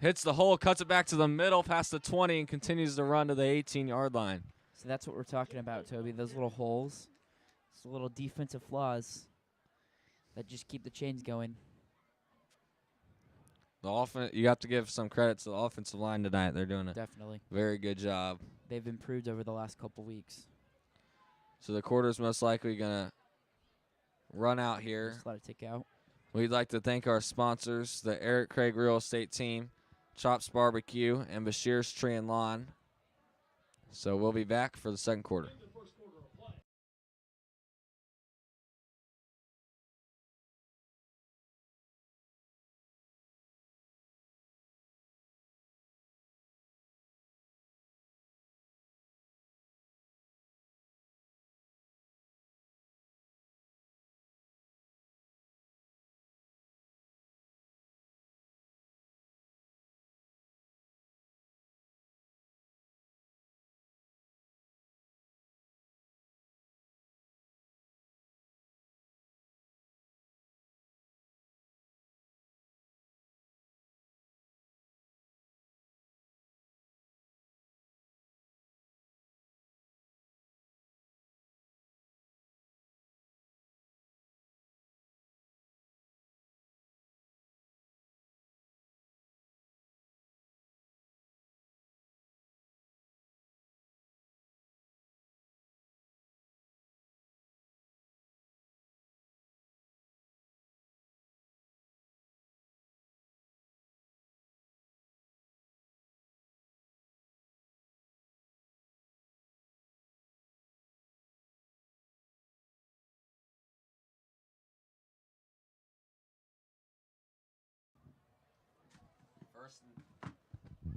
Hits the hole, cuts it back to the middle past the 20, and continues to run to the 18-yard line. So that's what we're talking about, Toby. Those little holes, those little defensive flaws that just keep the chains going. You have to give some credit to the offensive line tonight. They're doing a Definitely. very good job. They've improved over the last couple weeks. So the quarter's most likely going to run out here. Just let it tick out. We'd like to thank our sponsors, the Eric Craig Real Estate Team, Chops Barbecue, and Bashir's Tree and Lawn. So we'll be back for the second quarter.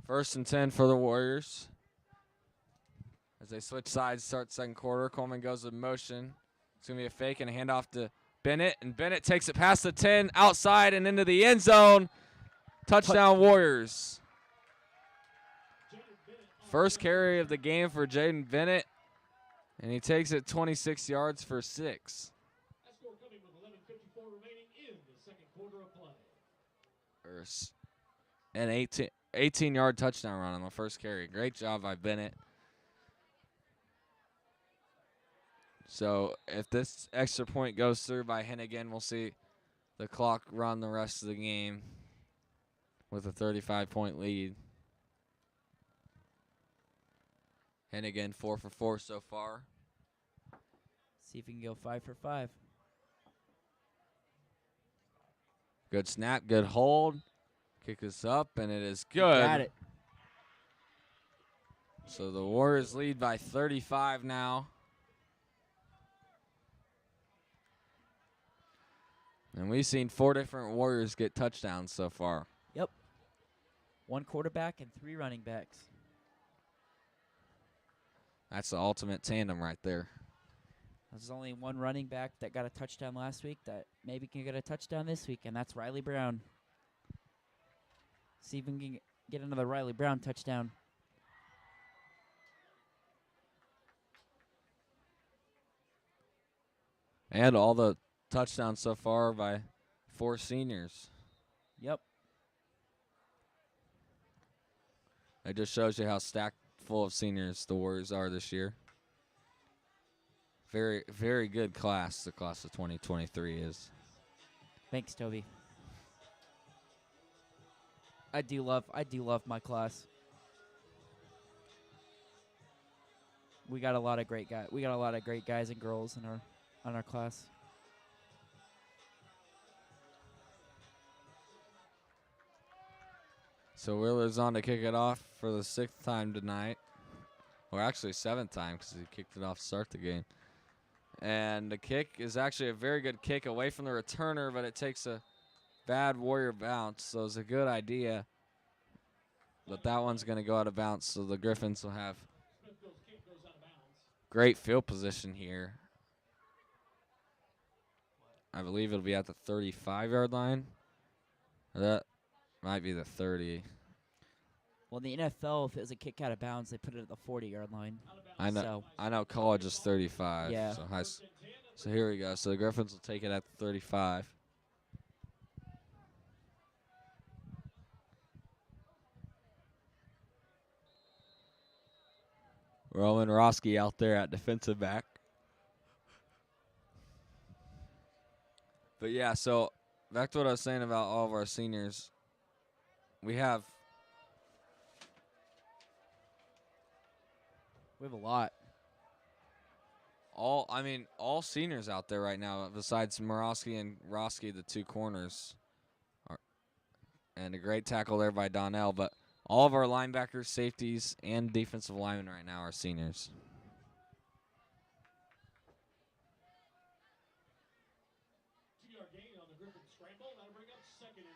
First and 10 for the Warriors. As they switch sides, start second quarter. Coleman goes in motion. It's going to be a fake and a handoff to Bennett. And Bennett takes it past the 10, outside and into the end zone. Touchdown Warriors. First carry of the game for Jaden Bennett. And he takes it 26 yards for 6. That score coming with 11:54 remaining in the second quarter of play. An 18-yard touchdown run on the first carry. Great job by Bennett. So if this extra point goes through by Hennigan, we'll see the clock run the rest of the game with a 35-point lead. Hennigan 4 for 4 so far. See if we can go 5 for 5. Good snap, good hold. Kick this up, and it is good. Got it. So the Warriors lead by 35 now. And we've seen 4 different Warriors get touchdowns so far. Yep. 1 quarterback and 3 running backs. That's the ultimate tandem right there. There's only 1 running back that got a touchdown last week that maybe can get a touchdown this week, and that's Riley Brown. See if we can get another Riley Brown touchdown. And all the touchdowns so far by 4 seniors. Yep. It just shows you how stacked full of seniors the Warriors are this year. Very, very good class the class of 2023 is. Thanks, Toby. I do love my class. We got a lot of great guys. We got a lot of great guys and girls in our class. So Wheeler's on to kick it off for the 6th time tonight. Or actually 7th time because he kicked it off to start the game. And the kick is actually a very good kick away from the returner, but it takes a bad Warrior bounce. So it's a good idea. But that one's going to go out of bounds, so the Griffins will have great field position here. I believe it'll be at the 35-yard line. That might be the 30. Well, in the NFL, if it was a kick out of bounds, they put it at the 40-yard line. I know. So. I know. College is 35. Yeah. So here we go. So the Griffins will take it at the 35. Roman Roski out there at defensive back. But yeah, so back to what I was saying about all of our seniors. We have a lot. All seniors out there right now, besides Morosky and Roski, the 2 corners. And a great tackle there by Donnell, but all of our linebackers, safeties, and defensive linemen right now are seniors. Gain on the Griffin scramble. That'll bring up 2nd and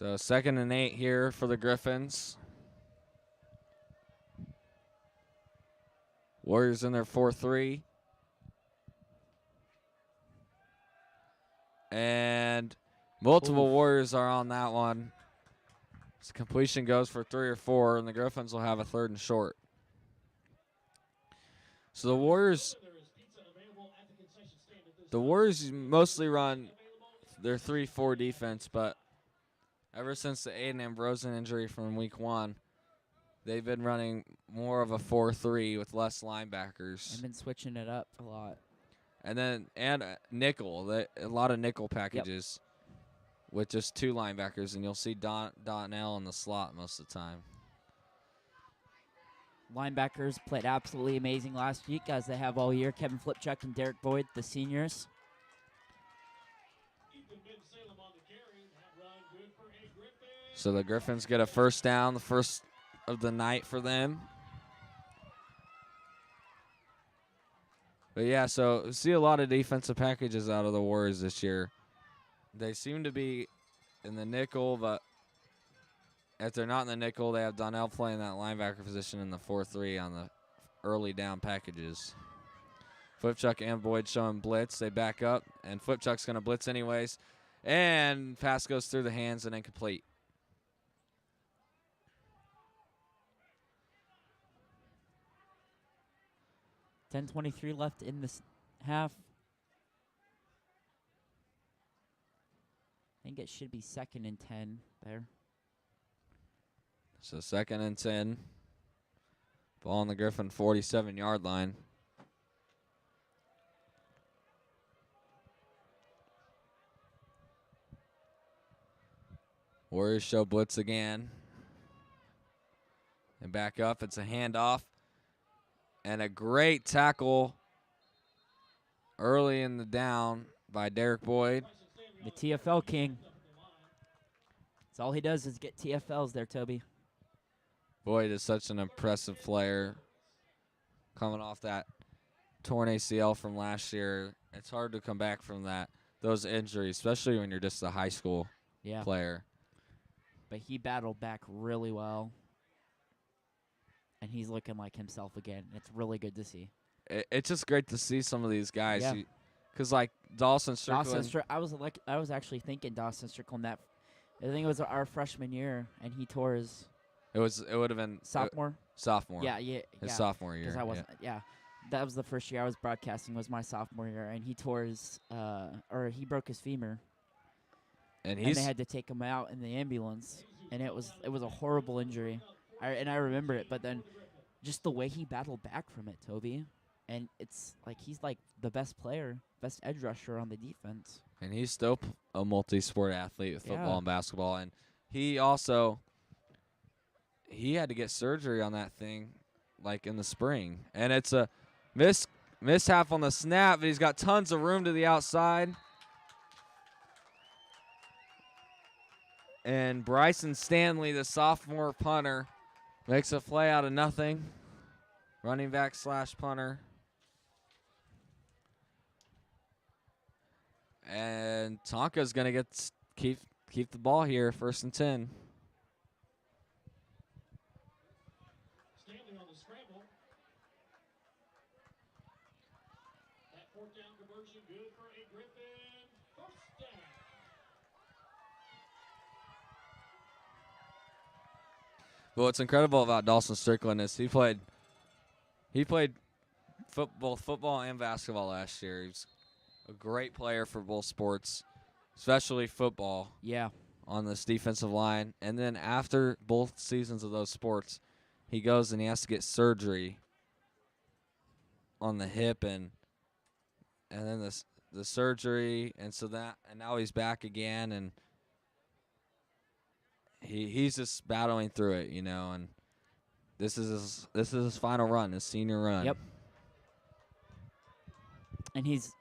8. So 2nd and 8 here for the Griffins. Warriors in their 4-3. And multiple Warriors are on that one. So completion goes for 3 or 4, and the Griffins will have a 3rd and short. So the Warriors mostly run their 3-4 defense, but ever since the Aiden Ambrosen injury from week 1, they've been running more of a 4-3 with less linebackers. They've been switching it up a lot. And then nickel, a lot of nickel packages with just 2 linebackers, and you'll see Donnell in the slot most of the time. Linebackers played absolutely amazing last week, as they have all year. Kevin Flipchuck and Derek Boyd, the seniors. So the Griffins get a 1st down, the first of the night for them. But yeah, so we see a lot of defensive packages out of the Warriors this year. They seem to be in the nickel, but if they're not in the nickel, they have Donnell playing that linebacker position in the 4-3 on the early down packages. Flipchuck and Boyd showing blitz. They back up, and Flipchuck's going to blitz anyways. And pass goes through the hands and incomplete. .23 left in this half. I think it should be 2nd and 10 there. So 2nd and 10. Ball on the Griffin 47-yard line. Warriors show blitz again. And back up. It's a handoff. And a great tackle early in the down by Derek Boyd. The TFL king. That's all he does is get TFLs there, Toby. Boyd is such an impressive player. Coming off that torn ACL from last year, it's hard to come back from those injuries, especially when you're just a high school player. But he battled back really well. And he's looking like himself again. It's really good to see. it's just great to see some of these guys. Yeah. Because, like, Dawson Strickland. I was actually thinking Dawson Strickland that. I think it was our freshman year, and he tore his It would have been sophomore. sophomore. His sophomore year. Because I wasn't. Yeah. That was the first year I was broadcasting. Was my sophomore year, and he tore his he broke his femur, And and they had to take him out in the ambulance, and it was a horrible injury. I remember it, but then just the way he battled back from it, Toby, and it's like he's like the best player, best edge rusher on the defense. And he's still a multi-sport athlete with football Yeah. and basketball. And he had to get surgery on that thing, like in the spring. And it's a mishap on the snap, but he's got tons of room to the outside. And Bryson Stanley, the sophomore punter, makes a play out of nothing. Running back / punter. And Tonka's going to keep the ball here, 1st and 10. Stanley on the scramble. That 4th down conversion good for a Griffin. 1st down. But what's incredible about Dawson Strickland is he played both football and basketball last year. He's a great player for both sports, especially football. Yeah. On this defensive line. And then after both seasons of those sports, he goes and he has to get surgery on the hip and then the surgery, and now he's back again, and he's just battling through it, and this is his final run, his senior run. Yep. And he's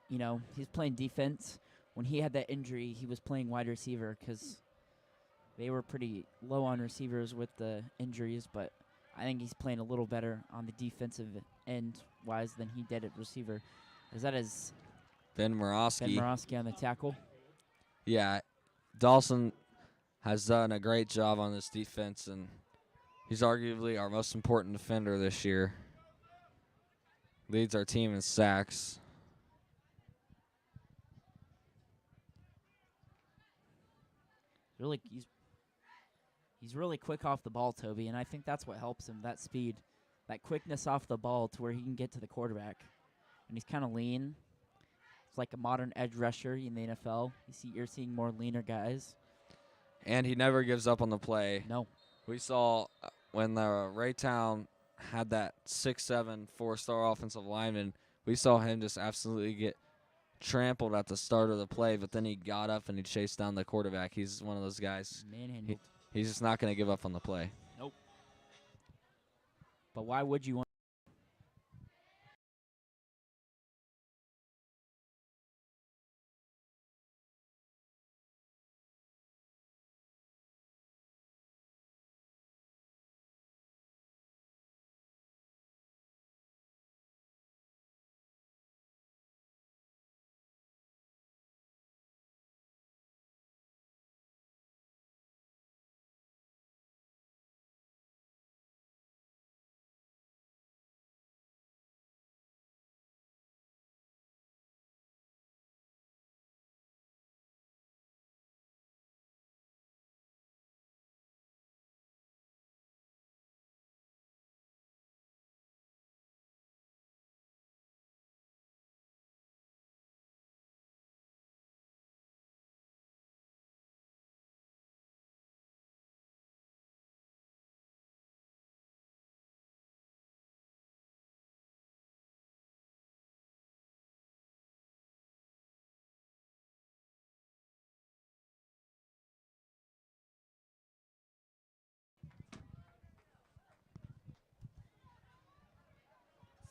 playing defense. When he had that injury, he was playing wide receiver because they were pretty low on receivers with the injuries, but I think he's playing a little better on the defensive end-wise than he did at receiver. Is that his Ben Morosky on the tackle? Yeah, Dawson has done a great job on this defense, and he's arguably our most important defender this year. Leads our team in sacks. He's really quick off the ball, Toby, and I think that's what helps him, that speed, that quickness off the ball to where he can get to the quarterback. And he's kind of lean. It's like a modern edge rusher in the NFL. You're seeing more leaner guys. And he never gives up on the play. No. We saw when the Raytown had that 6'7", 4-star offensive lineman, we saw him just absolutely get trampled at the start of the play, but then he got up and he chased down the quarterback. He's one of those guys. Manhandled. He's just not going to give up on the play. Nope. But why would you want?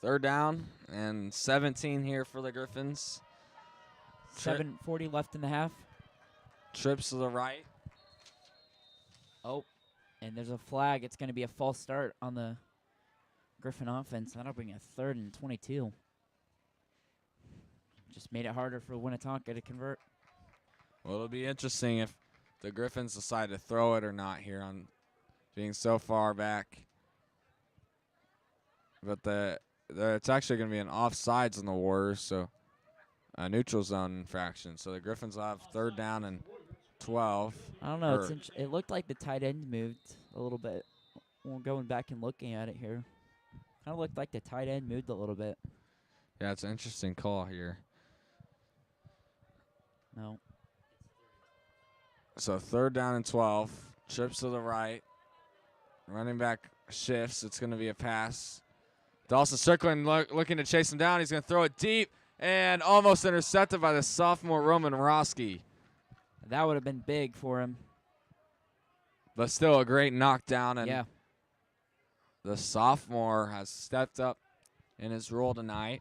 Third down and 17 here for the Griffins. 7:40 left in the half. Trips to the right. Oh, and there's a flag. It's going to be a false start on the Griffin offense. That'll bring a 3rd and 22. Just made it harder for Winnetonka to convert. Well, it'll be interesting if the Griffins decide to throw it or not here on being so far back. But it's actually going to be an offsides on the Warriors, so a neutral zone infraction. So the Griffins will have 3rd down and 12. I don't know. Or- It looked like the tight end moved a little bit. We're going back and looking at it here. Kind of looked like the tight end moved a little bit. Yeah, it's an interesting call here. No. So 3rd down and 12. Trips to the right. Running back shifts. It's going to be a pass. Dawson circling, looking to chase him down. He's going to throw it deep and almost intercepted by the sophomore Roman Roski. That would have been big for him. But still a great knockdown. And Yeah. the sophomore has stepped up in his role tonight.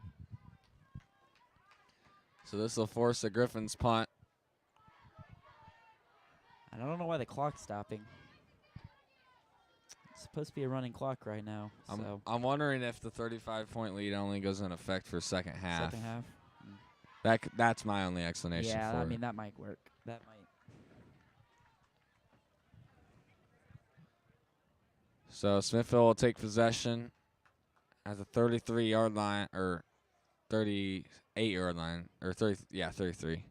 So this will force the Griffins punt. I don't know why the clock's stopping. It's supposed to be a running clock right now. So I'm wondering if the 35-point lead only goes in effect for second half. second half. That's my only explanation Yeah, for I it. mean that might work. That might. So Smithville will take possession at the 33-yard line, or 38-yard line, or 33.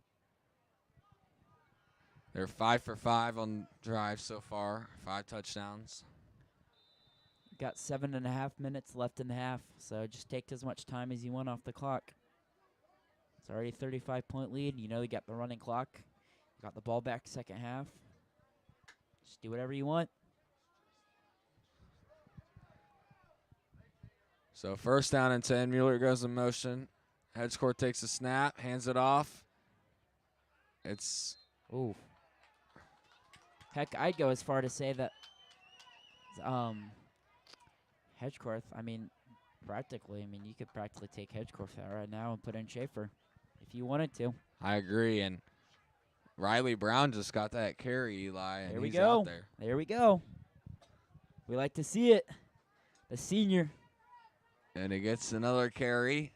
They're 5 for 5 on drives so far, 5 touchdowns. Got 7.5 minutes left in the half, so just take as much time as you want off the clock. It's already a 35-point lead. You know you got the running clock. You got the ball back second half. Just do whatever you want. So 1st down and 10. Mueller goes in motion. Hedge court takes a snap, hands it off. It's Ooh. Heck, I'd go as far to say that Hedgecorth, I mean, you could practically take Hedgecorth out right now and put in Schaefer if you wanted to. I agree, and Riley Brown just got that carry, Eli, and There we he's go. out there. There we go. We like to see it. The senior. And he gets another carry.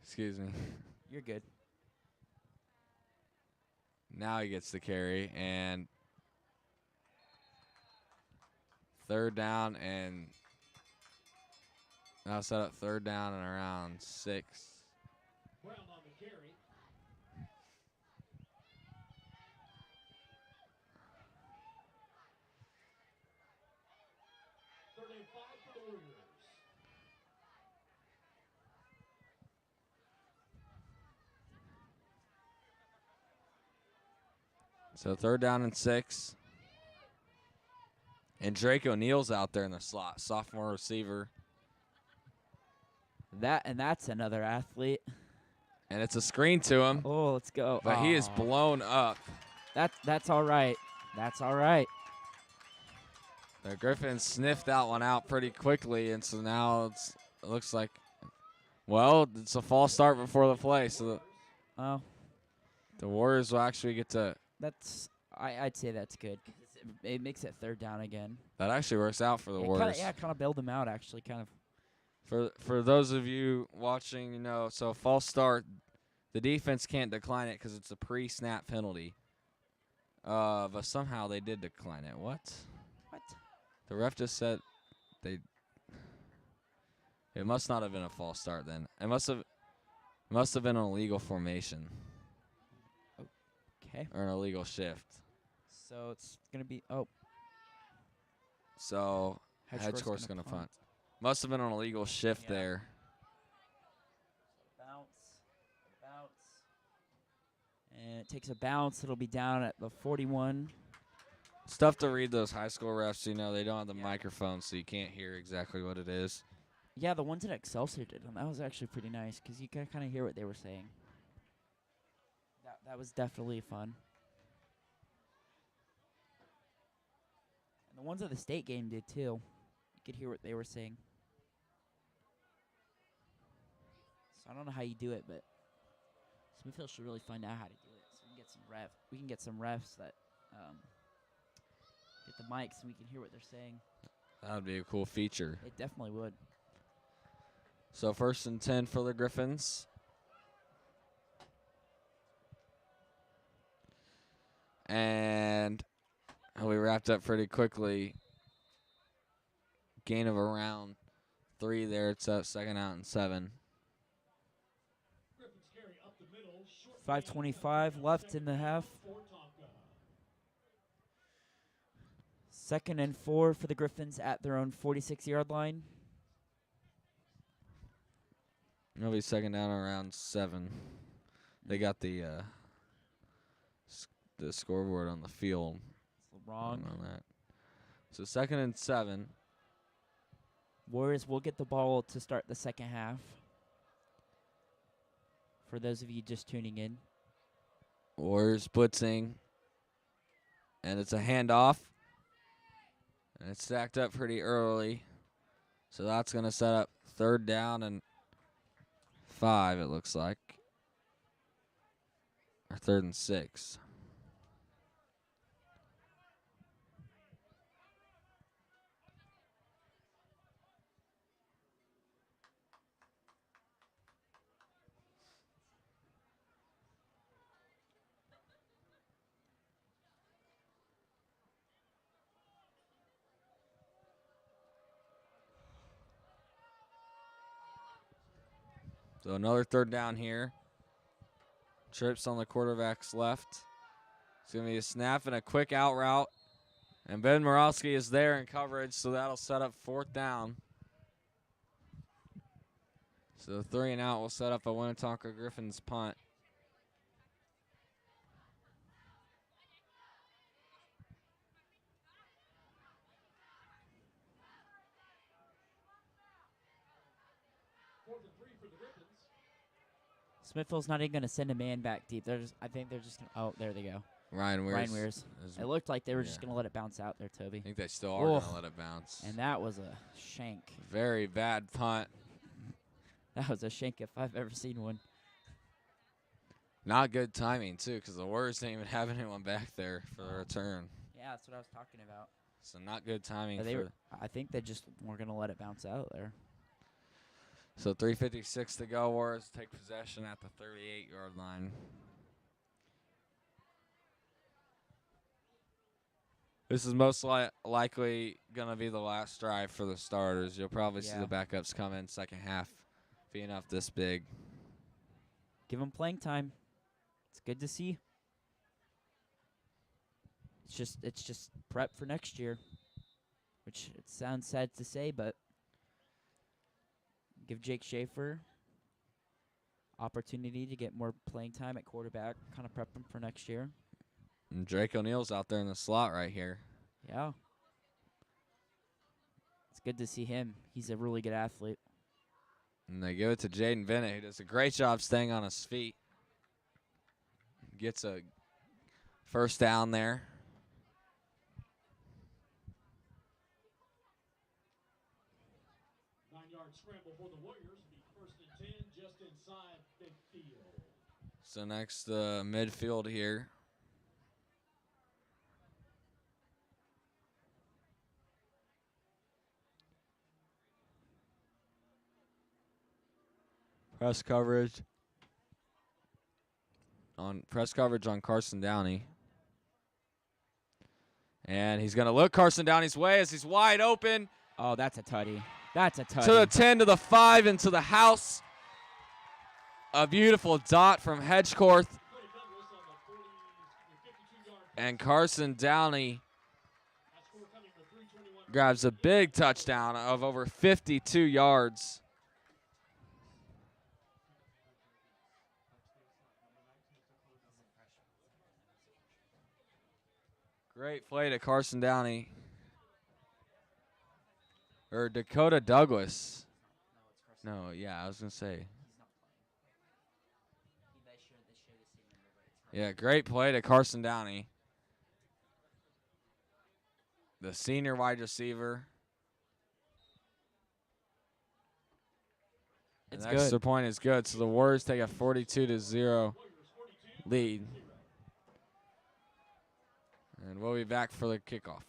Excuse me. You're good. Now he gets the carry, and 3rd down, and now set up 3rd down and around 6. Brown on the carry. Third and 5 for the Warriors. So 3rd down and 6. And Drake O'Neal's out there in the slot, sophomore receiver. That's another athlete. And it's a screen to him, Oh, let's go. but he is Aw. blown up. That's all right. That's all right. The Griffins sniffed that one out pretty quickly, and so now it looks like, well, it's a false start before the play, so Oh, the Warriors will actually get to. I'd say that's good. 'Cause it makes it 3rd down again. That actually works out for the Warriors. Kind of bailed them out actually. Kind of. For those of you watching, so false start, the defense can't decline it because it's a pre-snap penalty. But somehow they did decline it. What? What? The ref just said it must not have been a false start then. It must have been an illegal formation Okay. or an illegal shift. So it's gonna be So Hedgecourt's Hedgecourt's gonna punt. Must have been an illegal shift Yeah. there. Bounce. And it takes a bounce. It'll be down at the 41. It's tough to read those high school refs. They don't have the Yeah. microphone, so you can't hear exactly what it is. Yeah, the ones that Excelsior did, and that was actually pretty nice because you can kind of hear what they were saying. That was definitely fun. And the ones at the state game did too. You could hear what they were saying. So I don't know how you do it, but Smithville should really find out how to do it. So we can get some refs that get the mics and we can hear what they're saying. That would be a cool feature. It definitely would. So 1st and 10 for the Griffins. And we wrapped up pretty quickly. gain of around 3 there. It's up 2nd out and 7. Griffins carry up the middle. Short 5:25 left in the half. for Tonka. 2nd and 4 for the Griffins at their own 46-yard line. It'll be 2nd down around 7. They got the scoreboard on the field Wrong. on that. So 2nd and 7. Warriors will get the ball to start the second half. For those of you just tuning in. Warriors blitzing. And it's a handoff. And it's stacked up pretty early. So that's going to set up 3rd down and 5, it looks like. Or 3rd and 6. So another 3rd down here. Trips on the quarterback's left. It's going to be a snap and a quick out route. And Ben Morowski is there in coverage, so that'll set up 4th down. So the 3 and out will set up a Winnetonka Griffins punt. Smithville's not even going to send a man back deep. I think they're just going to. Oh, there they go. Ryan Weirs. It looked like they were just going to let it bounce out there, Toby. I think they still are going to let it bounce. And that was a shank. Very bad punt. That was a shank if I've ever seen one. Not good timing, too, because the Warriors didn't even have anyone back there for the return. Yeah, that's what I was talking about. So not good timing. I think they just were going to let it bounce out there. So 3:56 to go. Warriors take possession at the 38-yard line. This is most likely going to be the last drive for the starters. You'll probably see the backups come in second half, being up this big. Give them playing time. It's good to see. It's just prep for next year, which it sounds sad to say, but give Jake Schaefer opportunity to get more playing time at quarterback, kind of prep him for next year. And Drake O'Neal's out there in the slot right here. Yeah. It's good to see him. He's a really good athlete. And they give it to Jaden Bennett, who does a great job staying on his feet. Gets a 1st down there. Scramble for the Warriors, be 1st and 10 just inside midfield. So next midfield here. Press coverage on Carson Downey. And he's going to look Carson Downey's way as he's wide open. Oh, that's a tutty. That's a tutty. To the 10, to the 5, into the house. A beautiful dot from Hedgecorth. And Carson Downey grabs a big touchdown of over 52 yards. Great play to Carson Downey. Or Dakota Douglas. No, yeah, I was going to say. Yeah, great play to Carson Downey. The senior wide receiver. It's the extra point is good, so the Warriors take a 42-0 lead. And we'll be back for the kickoff.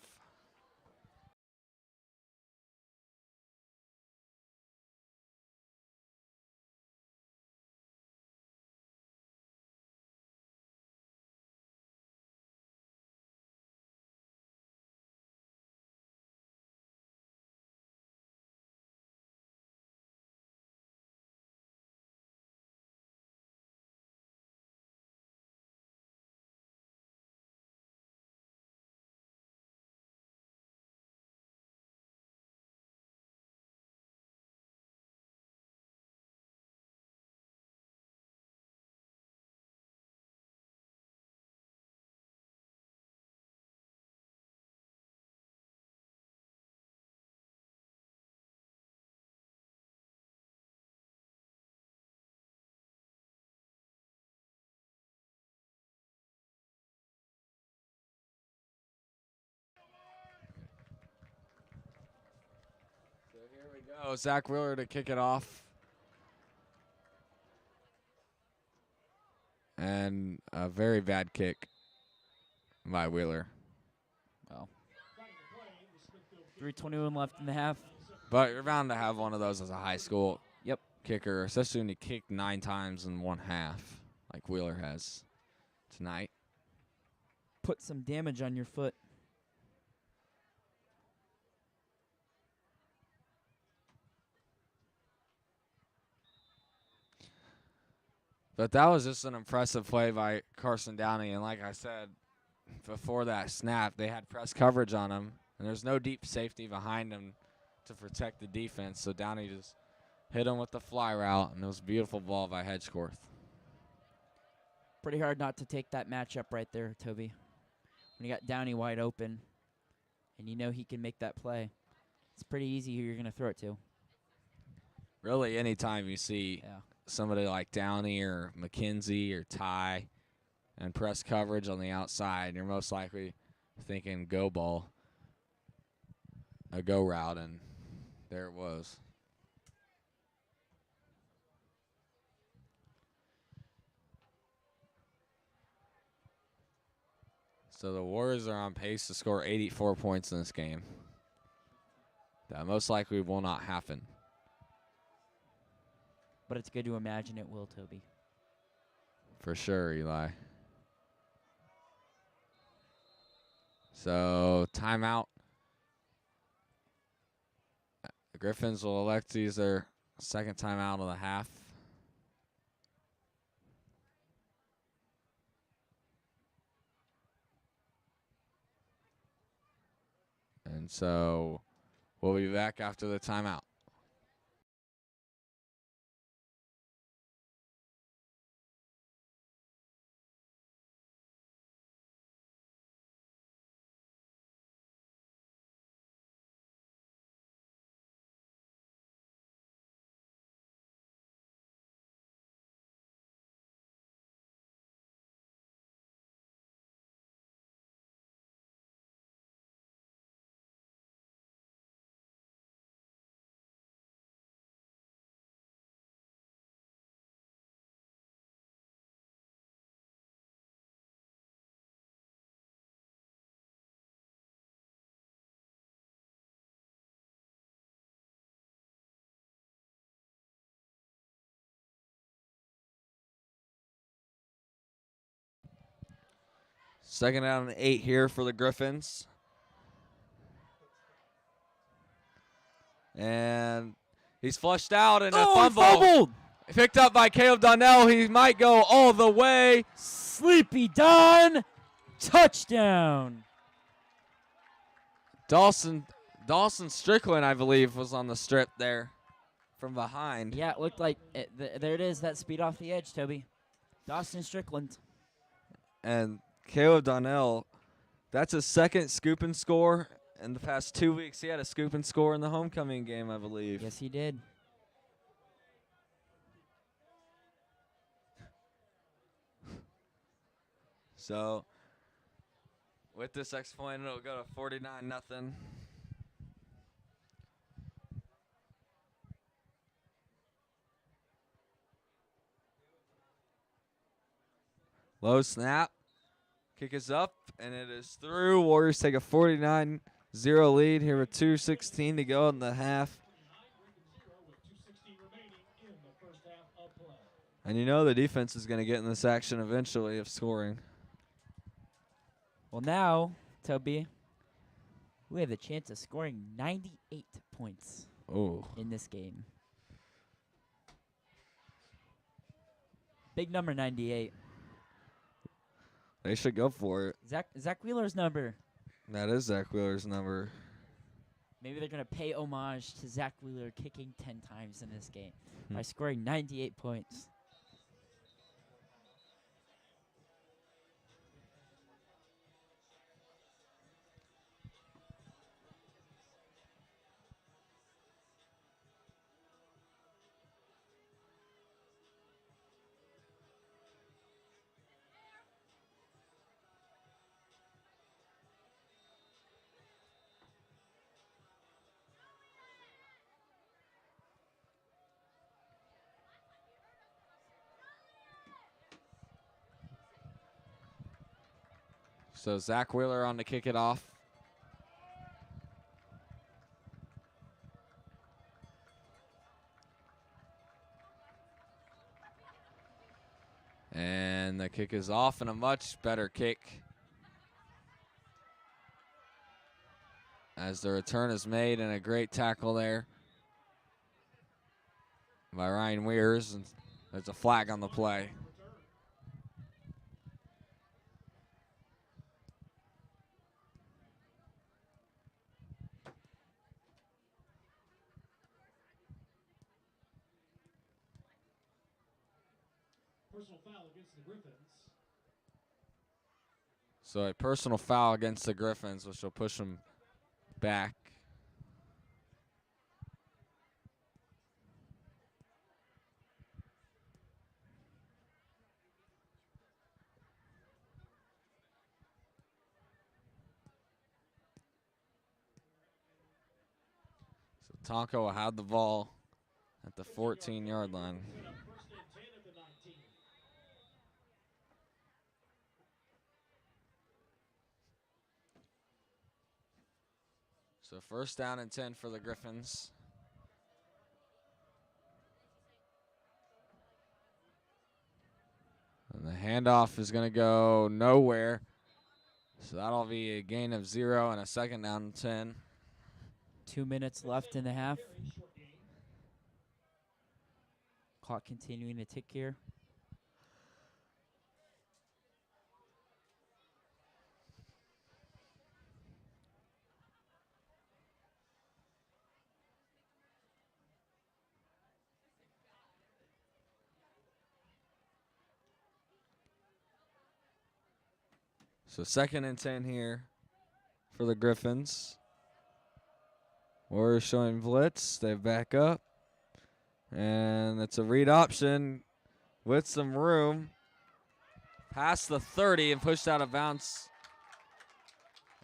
go. Zach Wheeler to kick it off. And a very bad kick by Wheeler. Well, 3:21 left in the half. But you're bound to have one of those as a high school Yep. kicker, especially when you kick 9 times in one half, like Wheeler has tonight. Put some damage on your foot. But that was just an impressive play by Carson Downey. And like I said, before that snap, they had press coverage on him, and there's no deep safety behind him to protect the defense. So Downey just hit him with the fly route, and it was a beautiful ball by Hedgecorth. Pretty hard not to take that matchup right there, Toby. When you got Downey wide open, and you know he can make that play, it's pretty easy who you're going to throw it to. Really, anytime you see somebody like Downey or McKenzie or Ty and press coverage on the outside, you're most likely thinking go ball, a go route, and there it was. So the Warriors are on pace to score 84 points in this game. That most likely will not happen. But it's good to imagine it will, Toby. For sure, Eli. So, timeout. The Griffins will elect to use their second timeout of the half. And so, we'll be back after the timeout. Second down and 8 here for the Griffins. And he's flushed out and a fumble. Fumbled! Picked up by Caleb Donnell. He might go all the way. Sleepy Don, touchdown. Dawson Strickland, I believe, was on the strip there from behind. Yeah, it looked like it, there it is, that speed off the edge, Toby. Dawson Strickland. And Caleb Donnell, that's his second scoop and score in the past 2 weeks. He had a scoop and score in the homecoming game, I believe. Yes, he did. So, with this exploit, it'll go to 49-0. Low snap. Kick is up, and it is through. Warriors take a 49-0 lead here with 2:16 to go in the half. And you know the defense is going to get in this action eventually of scoring. Well, now, Toby, we have the chance of scoring 98 points in this game. Big number 98. They should go for it. Zach Wheeler's number. That is Zach Wheeler's number. Maybe they're going to pay homage to Zach Wheeler kicking 10 times in this game by scoring 98 points. So Zach Wheeler on to kick it off. And the kick is off, and a much better kick as the return is made, and a great tackle there by Ryan Weirs, and there's a flag on the play. Personal foul against the Griffins. So a personal foul against the Griffins, which will push them back. So Tonka will have the ball at the 14-yard line. Set up first and 10 at the 19. So first down and 10 for the Griffins. And the handoff is going to go nowhere. So that'll be a gain of 0 and a second down and 10. 2 minutes left in the half. Very short game. Clock continuing to tick here. So second and 10 here for the Griffins. Warriors showing blitz. They back up. And it's a read option with some room. Past the 30 and pushed out of bounds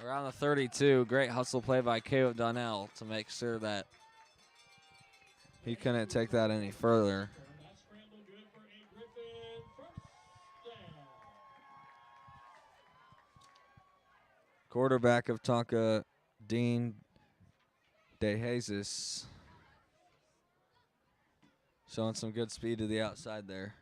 around the 32. Great hustle play by Caleb Donnell to make sure that he couldn't take that any further. That scramble good for a Griffin first down. Quarterback of Tonka, Dean DeJesus, showing some good speed to the outside there.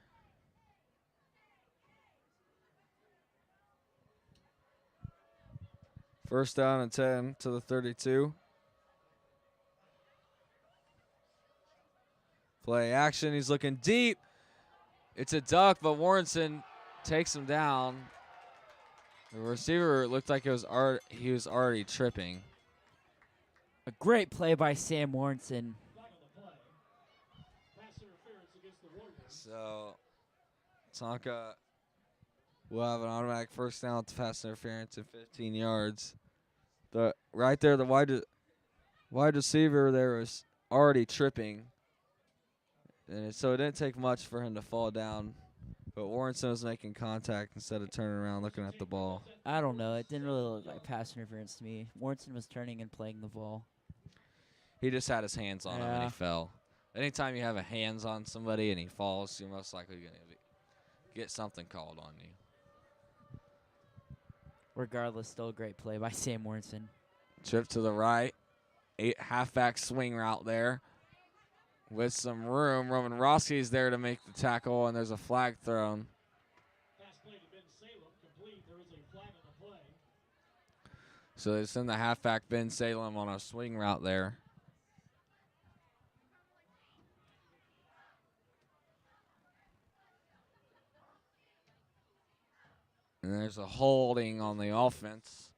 First down and 10 to the 32. Play action, he's looking deep. It's a duck, but Warrenson takes him down. The receiver looked like he was already tripping. A great play by Sam Warrenson. Flag on the play. Pass interference against the Warriors. So Tonka will have an automatic first down with the pass interference at 15 yards. Right there, the wide receiver there was already tripping. And so it didn't take much for him to fall down. But Warrenson was making contact instead of turning around looking at the ball. I don't know. It didn't really look like pass interference to me. Warrenson was turning and playing the ball. He just had his hands on him and Yeah. he fell. Anytime you have a hands on somebody and he falls, you're most likely going to get something called on you. Regardless, still a great play by Sam Warrenson. Trip to the right. Halfback swing route there. With some room, Roman Roski's there to make the tackle, and there's a flag thrown. Pass play to Ben Salem complete. There is a flag on the play. So they send the halfback Ben Salem on a swing route there. And there's a holding on the offense.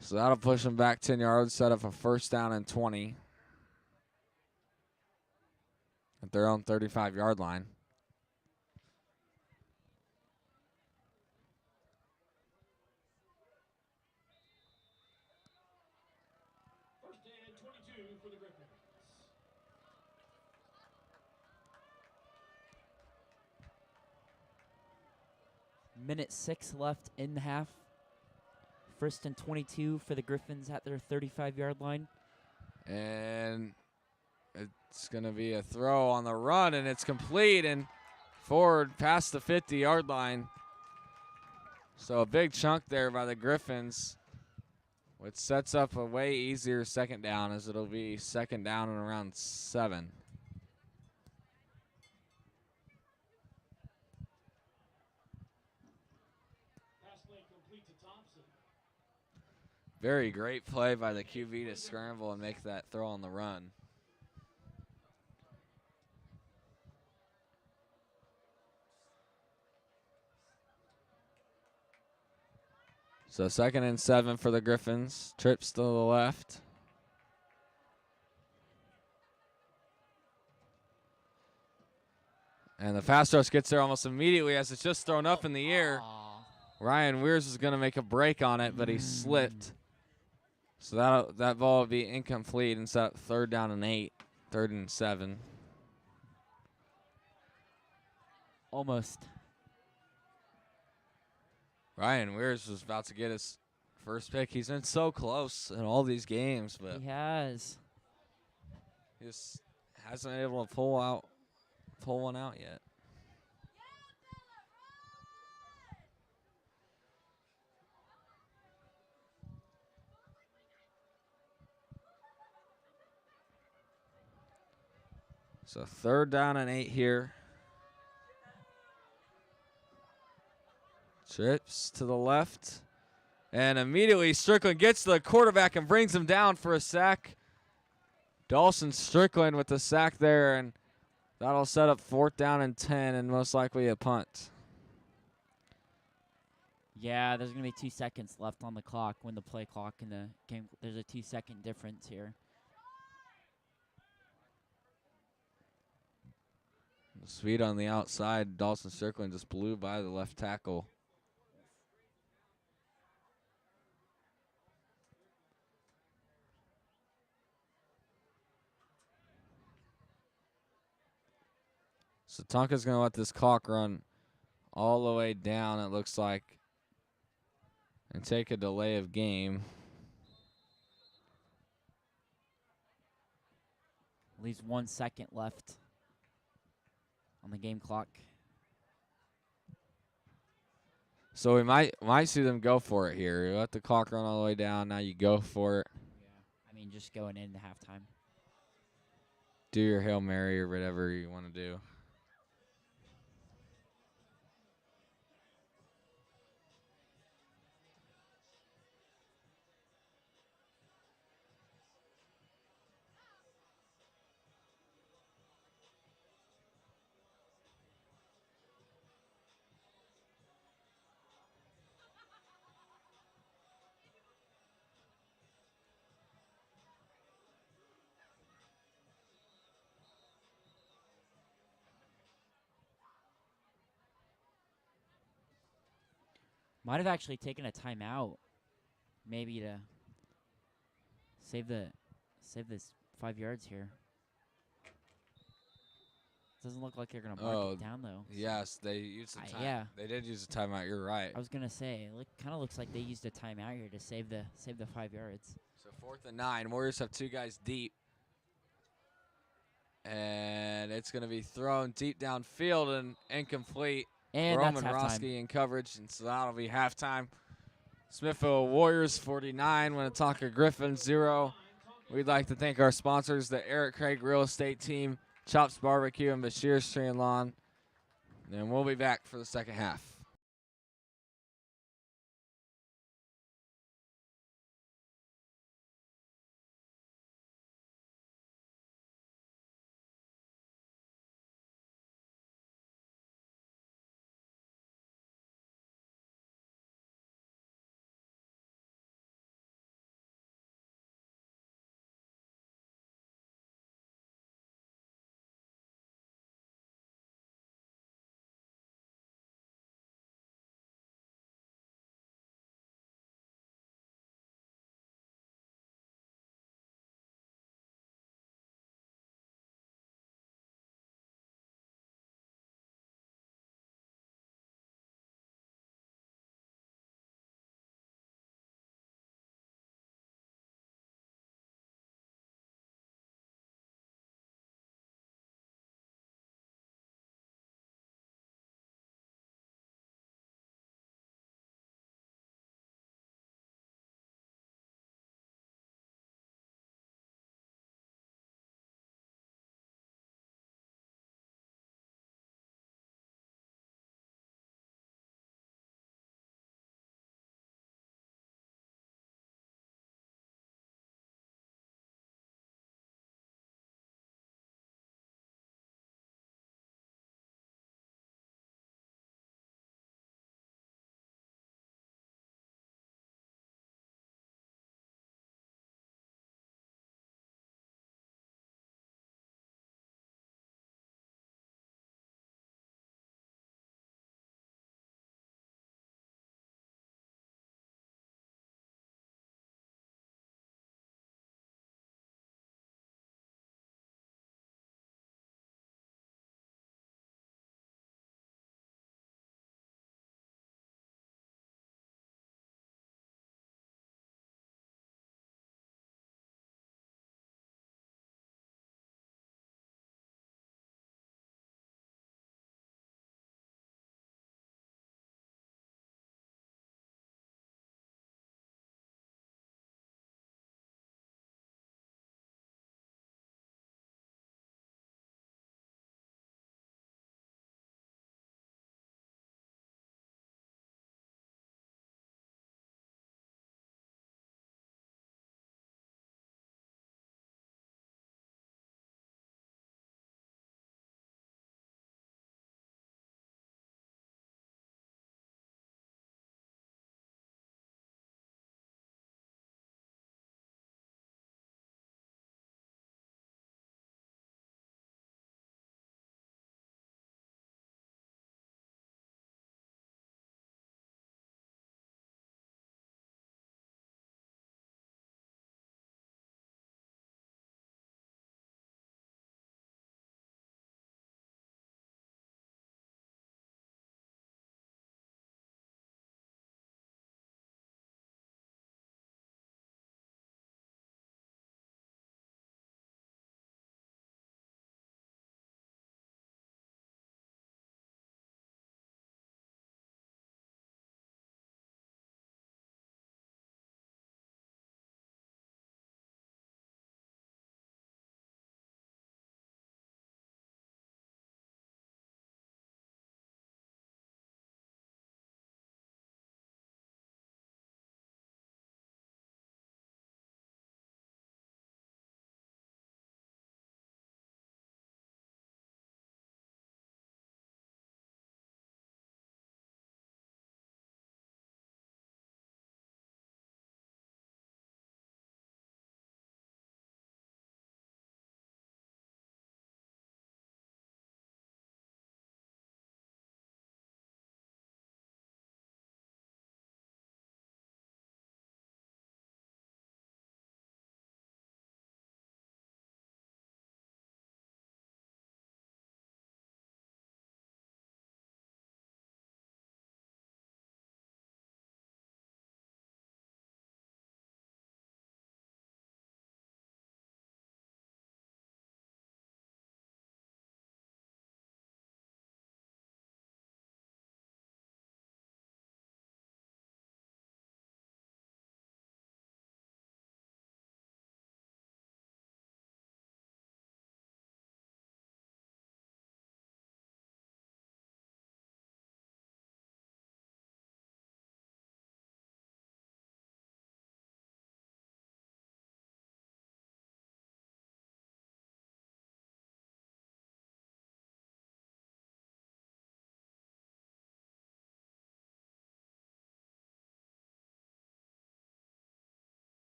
So that'll push them back 10 yards, set up a first down and 20. At their own 35-yard line. First and 22 for the Griffins. Minute 6 left in the half. First and 22 for the Griffins at their 35-yard line. And it's going to be a throw on the run, and it's complete and forward past the 50-yard line. So a big chunk there by the Griffins, which sets up a way easier second down, as it'll be second down and around 7. Pass play complete to Thompson. Very great play by the QB to scramble and make that throw on the run. So 2nd and 7 for the Griffins. Trips to the left. And the pass rush gets there almost immediately as it's just thrown up in the air. Ryan Weirs is going to make a break on it, but he slipped. So that ball will be incomplete and set 3rd down and 8, 3rd and 7. Almost. Ryan Weirs was about to get his first pick. He's been so close in all these games, but He has. he just hasn't been able to pull one out yet. So 3rd down and 8 here. Trips to the left. And immediately Strickland gets to the quarterback and brings him down for a sack. Dawson Strickland with the sack there, and that'll set up 4th down and 10 and most likely a punt. Yeah, there's going to be 2 seconds left on the clock when the play clock in the game. There's a 2-second difference here. Sweet on the outside. Dawson Strickland just blew by the left tackle. So Tonka's going to let this clock run all the way down, it looks like, and take a delay of game. Leaves 1 second left on the game clock. So we might see them go for it here. You let the clock run all the way down. Now you go for it. Yeah, I mean, just going into halftime. Do your Hail Mary or whatever you want to do. Might have actually taken a timeout, maybe to save this 5 yards here. Doesn't look like they're gonna mark it down though. Yes, they used a time. Yeah. They did use a timeout. You're right. I was gonna say, it kind of looks like they used a timeout here to save the 5 yards. So 4th and 9. Warriors have 2 guys deep. And it's going to be thrown deep downfield and incomplete. And Roman that's halftime. Roski in coverage, and so that'll be halftime. Smithville Warriors 49, Winnetonka Griffins 0. We'd like to thank our sponsors, the Eric Craig Real Estate Team, Chops Barbecue, and Bashir's Tree and Lawn. And we'll be back for the second half.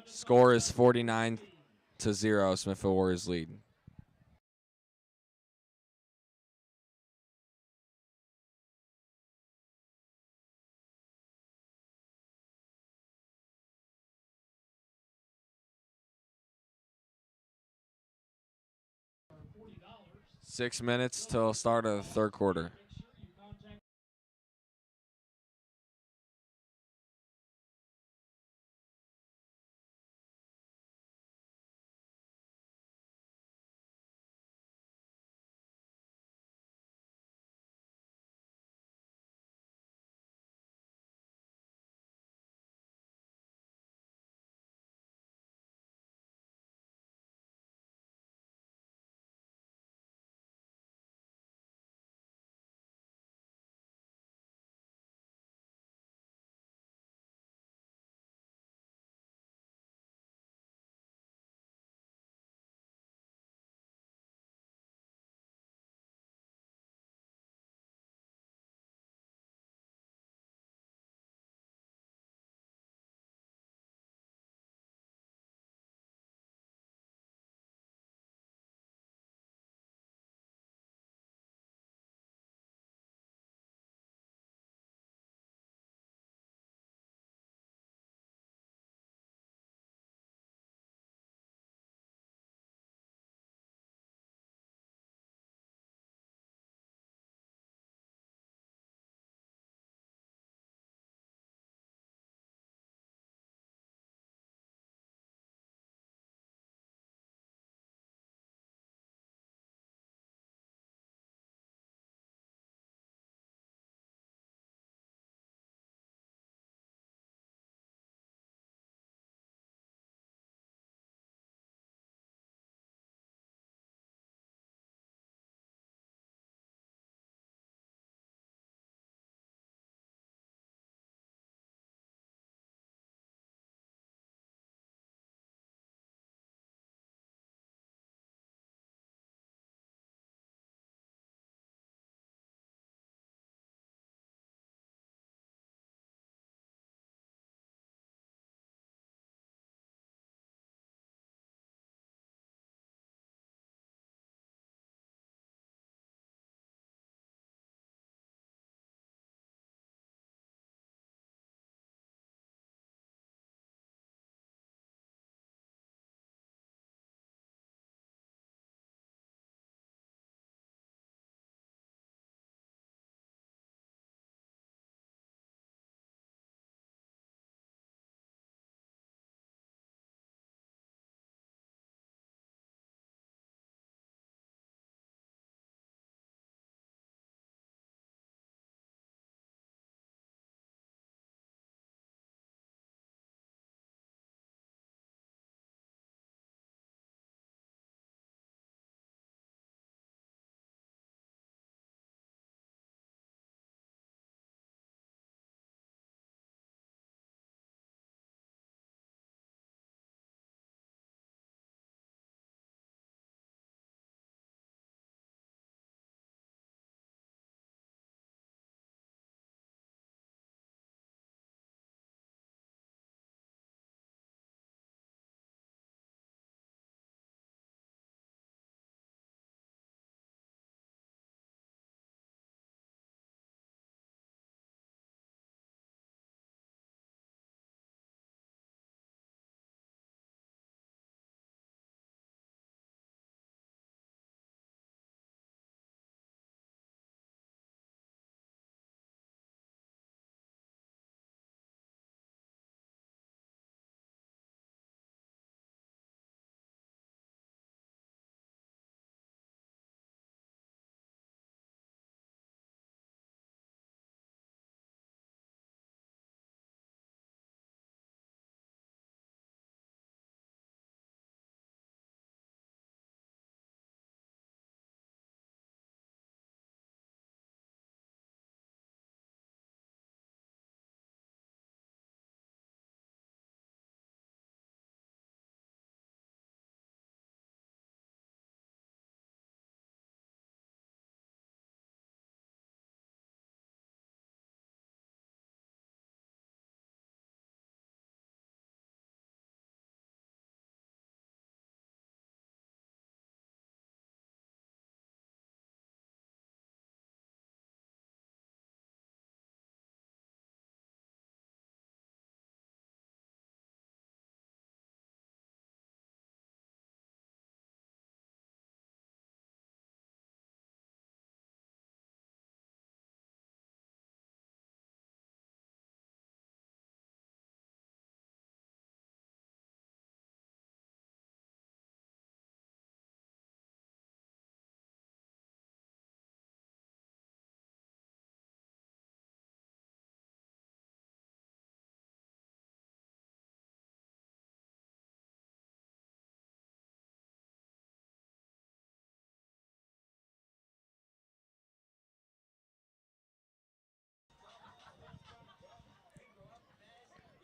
Score is 49-0. Smithville Warriors lead. $40. 6 minutes till start of the third quarter.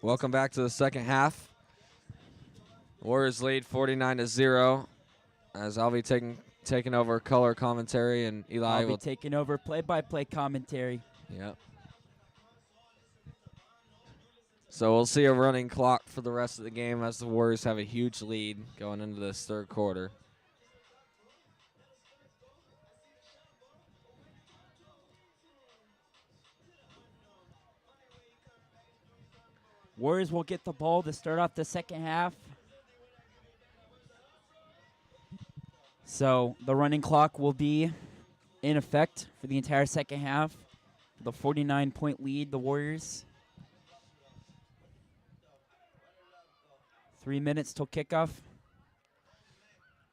Welcome back to the second half. Warriors lead 49-0. As I'll be taking over color commentary, and Eli I'll be will taking over play-by-play commentary. Yep. So we'll see a running clock for the rest of the game as the Warriors have a huge lead going into this third quarter. Warriors will get the ball to start off the second half. So the running clock will be in effect for the entire second half. The 49-point lead, the Warriors. 3 minutes till kickoff.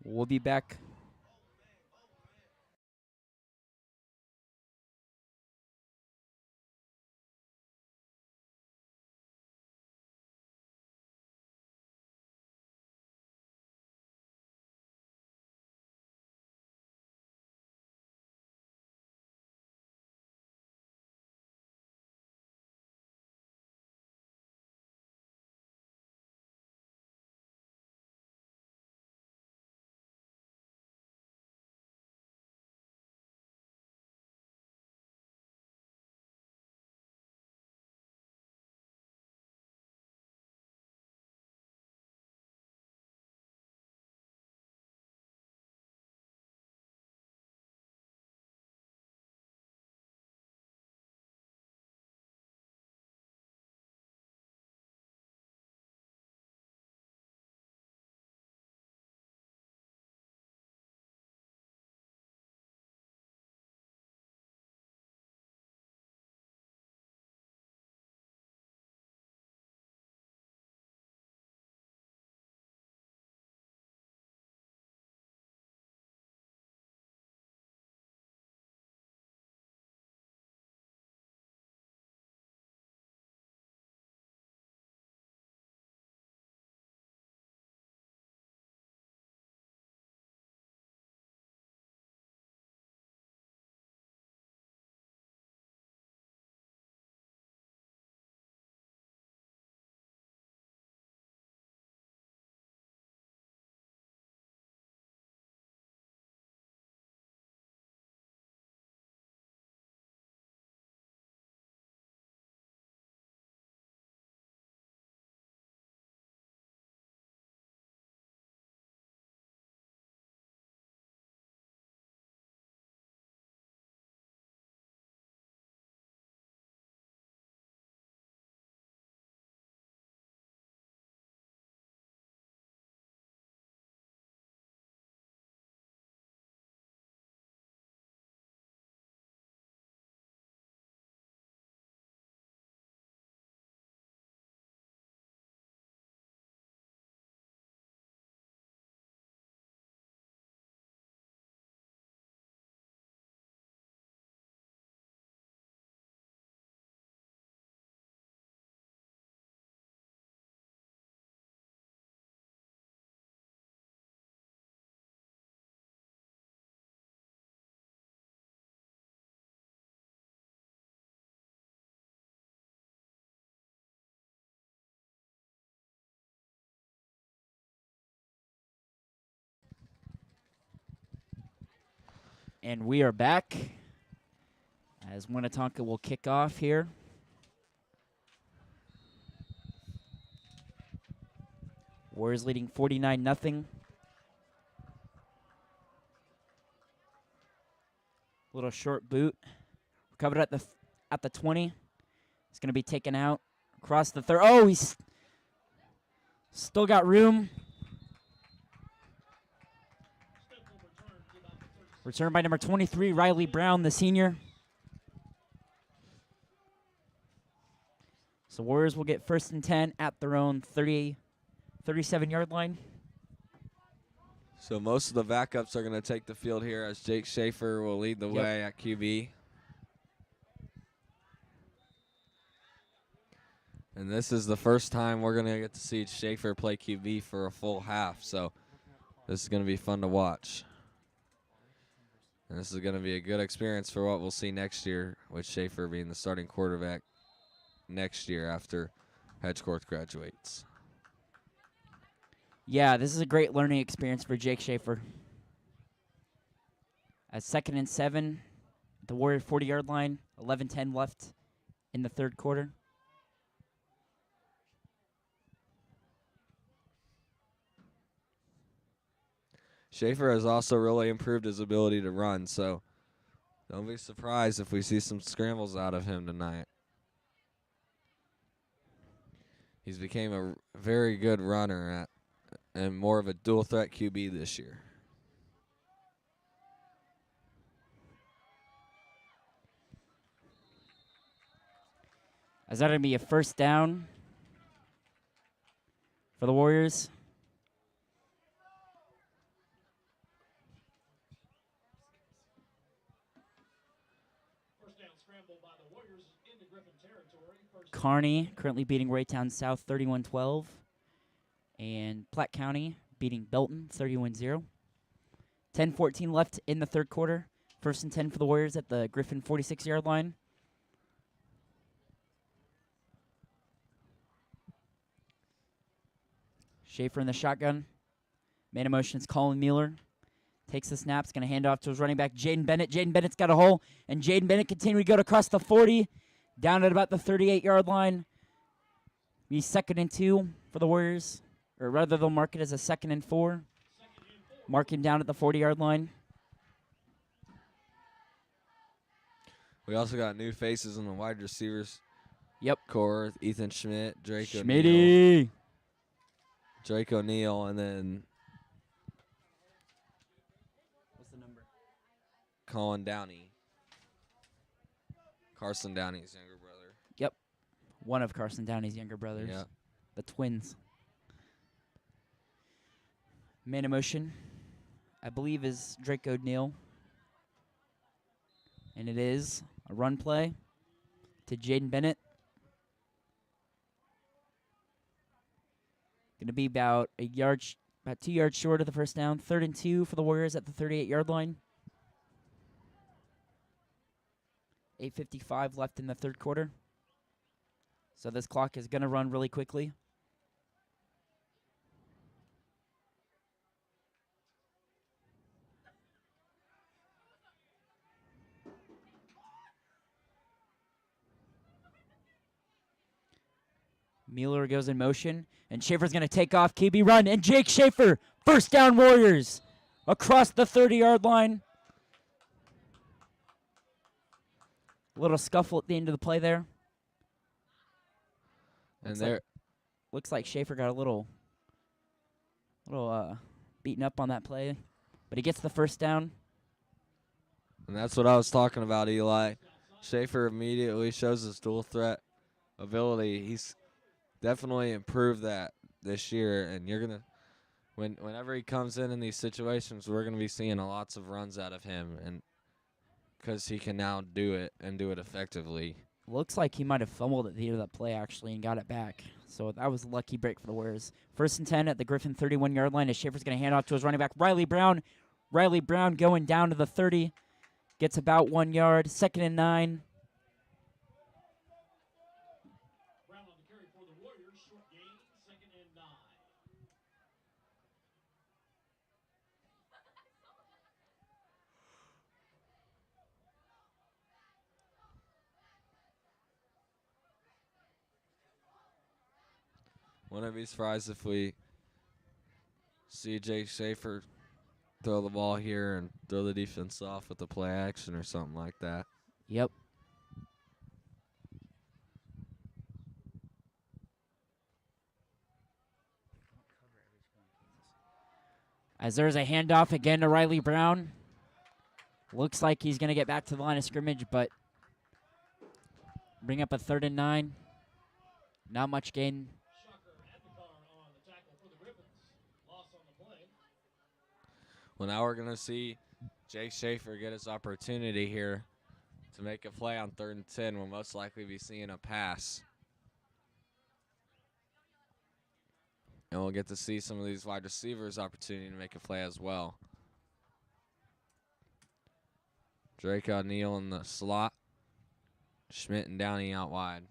We'll be back. And we are back as Winnetonka will kick off here. Warriors leading 49-0. Little short boot. Covered at the 20. It's going to be taken out across the third. Oh, he's still got room. Returned by number 23, Riley Brown, the senior. So Warriors will get 1st and 10 at their own 37-yard line. So most of the backups are going to take the field here as Jake Schaefer will lead the way at QB. And this is the first time we're going to get to see Schaefer play QB for a full half. So this is going to be fun to watch. And this is going to be a good experience for what we'll see next year with Schaefer being the starting quarterback next year after Hedgecourt graduates. Yeah, this is a great learning experience for Jake Schaefer. At 2nd and 7, the Warrior 40-yard line, 11:10 left in the third quarter. Schaefer has also really improved his ability to run, so don't be surprised if we see some scrambles out of him tonight. He's became a very good runner and more of a dual threat QB this year. Is that going to be a first down for the Warriors? First down scramble by the Warriors into Griffin territory. Kearney currently beating Raytown South 31-12. And Platte County beating Belton 31-0. 10:14 left in the third quarter. 1st and 10 for the Warriors at the Griffin 46-yard line. Schaefer in the shotgun. Man in motion is Colin Mueller. Takes the snaps, going to hand off to his running back, Jaden Bennett. Jaden Bennett's got a hole, and Jaden Bennett continuing to go across the 40, down at about the 38-yard line. Be 2nd and 2 for the Warriors. Or rather, they'll mark it as a 2nd and 4. Mark him down at the 40-yard line. We also got new faces in the wide receivers. Yep. Core, Ethan Schmidt, Drake O'Neal. Schmitty. Drake O'Neal, and then What's the number? Colin Downey. Carson Downey's younger brother. Yep. One of Carson Downey's younger brothers. Yeah. The twins. Man in motion, I believe, is Drake O'Neal. And it is a run play to Jaden Bennett. Going to be about about 2 yards short of the first down. 3rd and 2 for the Warriors at the 38-yard line. 8:55 left in the third quarter. So this clock is going to run really quickly. Mueller goes in motion, and Schaefer's going to take off. QB run, and Jake Schaefer, first down Warriors, across the 30-yard line. A little scuffle at the end of the play there. And Looks like Schaefer got a little beaten up on that play, but he gets the first down. And that's what I was talking about, Eli. Schaefer immediately shows his dual threat ability. He's definitely improved that this year, and you're gonna, whenever he comes in these situations, we're gonna be seeing lots of runs out of him, and because he can now do it and do it effectively. Looks like he might have fumbled at the end of that play, actually, and got it back. So that was a lucky break for the Warriors. 1st and 10 at the Griffin 31-yard line as Schaefer's going to hand off to his running back, Riley Brown. Riley Brown going down to the 30. Gets about 1 yard. 2nd and 9. Brown on the carry for the Warriors. Short gain, 2nd and 9. Wouldn't be surprised if we see Jake Schaefer throw the ball here and throw the defense off with the play action or something like that. Yep. As there's a handoff again to Riley Brown. Looks like he's going to get back to the line of scrimmage, but bring up a 3rd and 9. Not much gain. On the tackle for the Griffins. Loss on the play. Well, now we're going to see Jake Schaefer get his opportunity here to make a play on 3rd and 10. We'll most likely be seeing a pass. And we'll get to see some of these wide receivers' opportunity to make a play as well. Drake O'Neal in the slot. Schmidt and Downey out wide.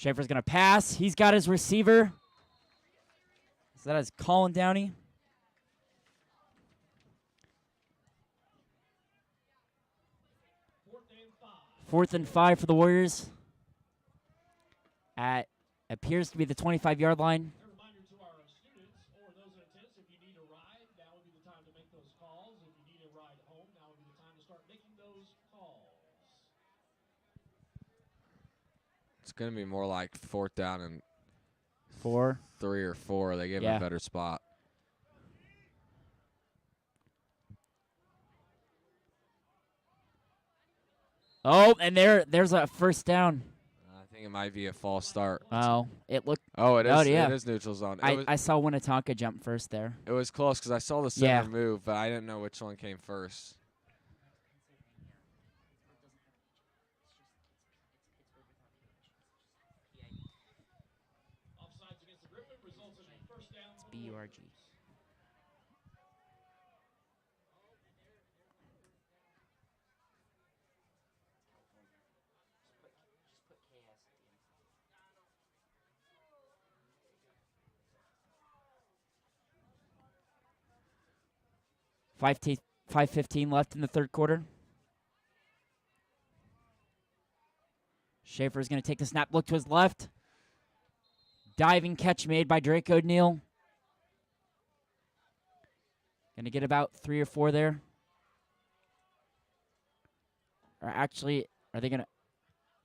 Schaefer's going to pass. He's got his receiver. So that is Colin Downey. Fourth and 5 for the Warriors. At appears to be the 25-yard line. A reminder to our students or those in attendance, if you need a ride, now would be the time to make those calls. If you need a ride home, now would be the time to start making those calls. It's going to be more like 4th down and 4. 3 or 4. They gave him a better spot. Oh, and there's a first down. I think it might be a false start. Oh, it looked. Oh, it is. Oh, yeah. It is neutral zone. I saw Winnetonka jump first there. It was close because I saw the center move, but I didn't know which one came first. Offsides against the Griffin results in a first down. It's B-U-R-G. Five 5:15 left in the third quarter. Schaefer's going to take the snap, look to his left. Diving catch made by Drake O'Neal. Going to get about 3 or 4 there. Or actually, are they going to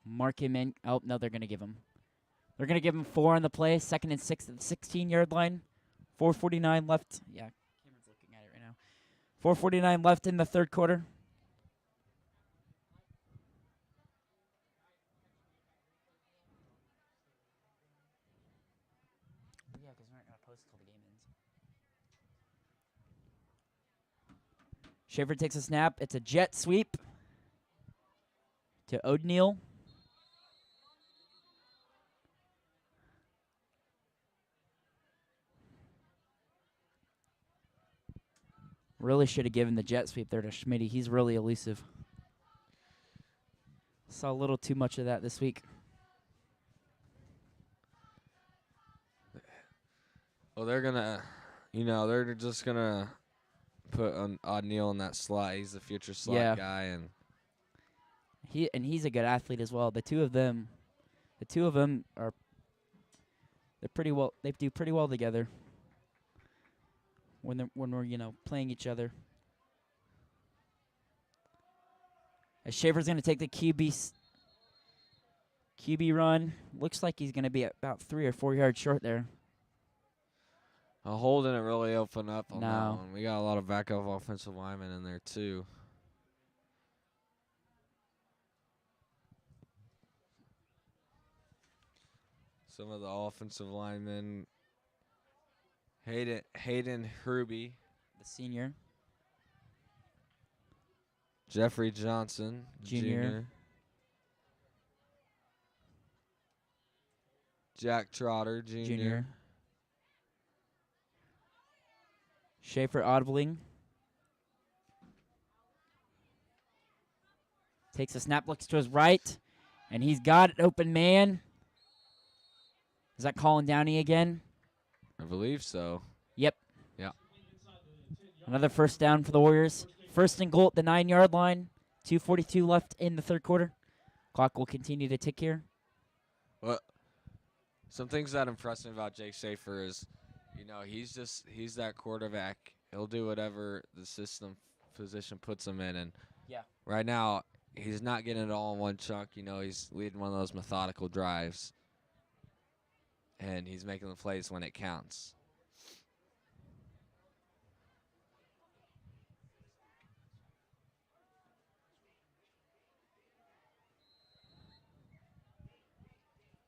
mark him in? Oh, no, they're going to give him. They're going to give him 4 on the play. 2nd and 6 at the 16-yard line. 4:49 left. Yeah, Cameron's looking at it right now. 4:49 left in the third quarter. Yeah, because we're not going to post until the game ends. Schaefer takes a snap. It's a jet sweep to O'Neal. Really should have given the jet sweep there to Schmitty. He's really elusive. Saw a little too much of that this week. Well, they're going to, they're just going to put O'Neal in that slot. He's the future slot guy. And he's a good athlete as well. The two of them are they're pretty well. They do pretty well together when we're playing each other. As Schaefer's going to take the QB run. Looks like he's going to be about 3 or 4 yards short there. Holding it really open up on that No. one. We got a lot of backup offensive linemen in there, too. Some of the offensive linemen. Hayden Hruby. The senior. Jeffrey Johnson, Junior. Jack Trotter, Junior. Schaefer Odbling. Takes a snap, looks to his right, and he's got an open man. Is that Colin Downey again? I believe so. Yep. Yeah. Another first down for the Warriors. First and goal at the 9-yard line. 2:42 left in the third quarter. Clock will continue to tick here. Well, some things that impress me about Jake Schaefer is, he's that quarterback. He'll do whatever the system position puts him in. And right now, he's not getting it all in one chunk. He's leading one of those methodical drives. And he's making the plays when it counts.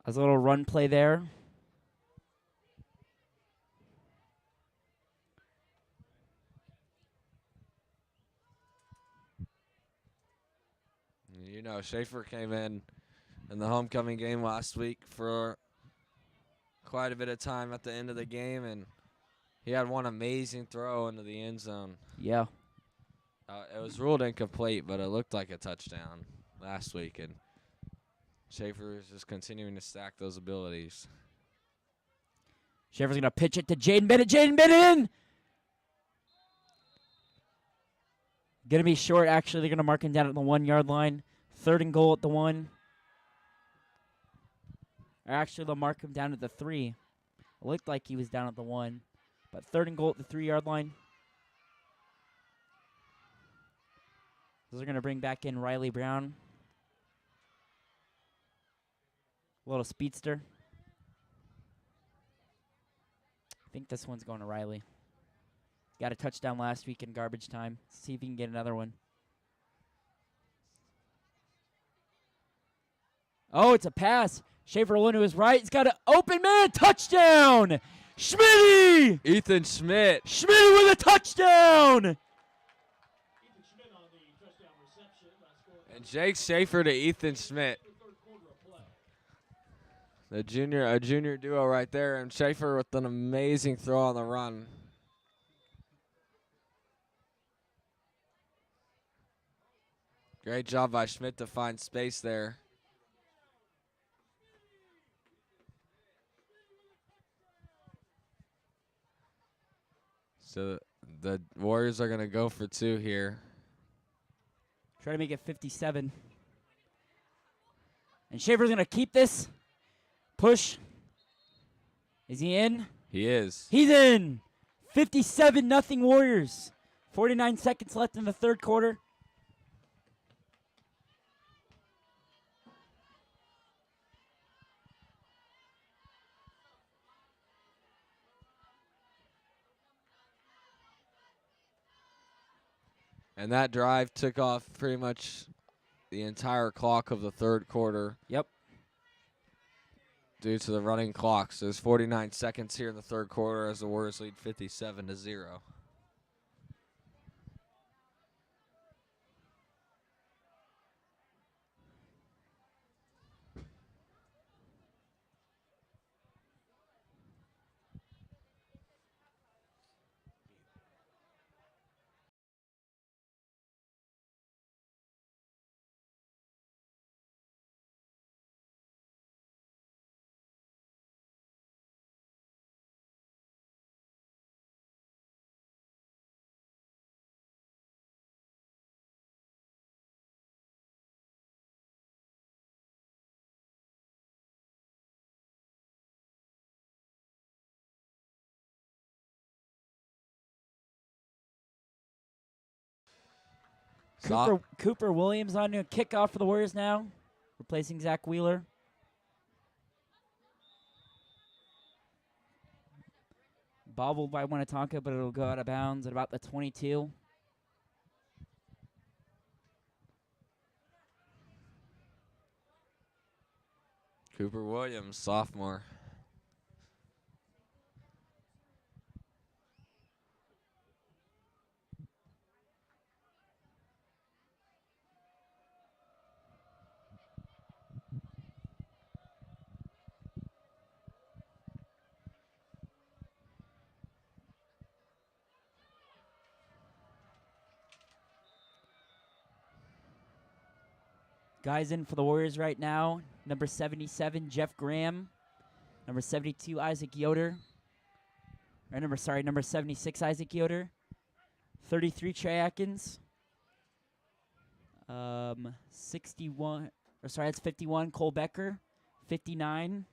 There's a little run play there. Schaefer came in the homecoming game last week for quite a bit of time at the end of the game, and he had one amazing throw into the end zone. Yeah. It was ruled incomplete, but it looked like a touchdown last week, and Schaefer is just continuing to stack those abilities. Schaefer's going to pitch it to Jaden Bennett. Jaden Bennett in! Going to be short, actually. They're going to mark him down at the 1-yard line. 3rd and goal at the 1. Or actually, they'll mark him down at the 3. It looked like he was down at the 1. But 3rd and goal at the 3-yard line. Those are going to bring back in Riley Brown. Little speedster. I think this one's going to Riley. Got a touchdown last week in garbage time. See if he can get another one. Oh, it's a pass. Schaefer rolling to his right. He's got an open man. Touchdown! Schmitty! Ethan Schmidt. Schmitty with a touchdown! Ethan Schmidt on the touchdown reception. Last score And Jake Schaefer to Ethan Schmidt. the third quarter of play. A junior duo right there. And Schaefer with an amazing throw on the run. Great job by Schmidt to find space there. So the Warriors are going to go for 2 here. Try to make it 57. And Schaefer's going to keep this. Push. Is he in? He is. He's in. 57-0 Warriors. 49 seconds left in the 3rd quarter. And that drive took off pretty much the entire clock of the 3rd quarter. Yep. Due to the running clock. So there's 49 seconds here in the 3rd quarter as the Warriors lead 57-0. Cooper Williams on to kickoff for the Warriors now, replacing Zach Wheeler. Bobbled by Winnetonka, but it'll go out of bounds at about the 22. Cooper Williams, sophomore. Guys in for the Warriors right now. Number 77, Jeff Graham. Number 72, Isaac Yoder. Or number 76, Isaac Yoder. 33, Trey Atkins. 61, or sorry, that's 51, Cole Becker. 59,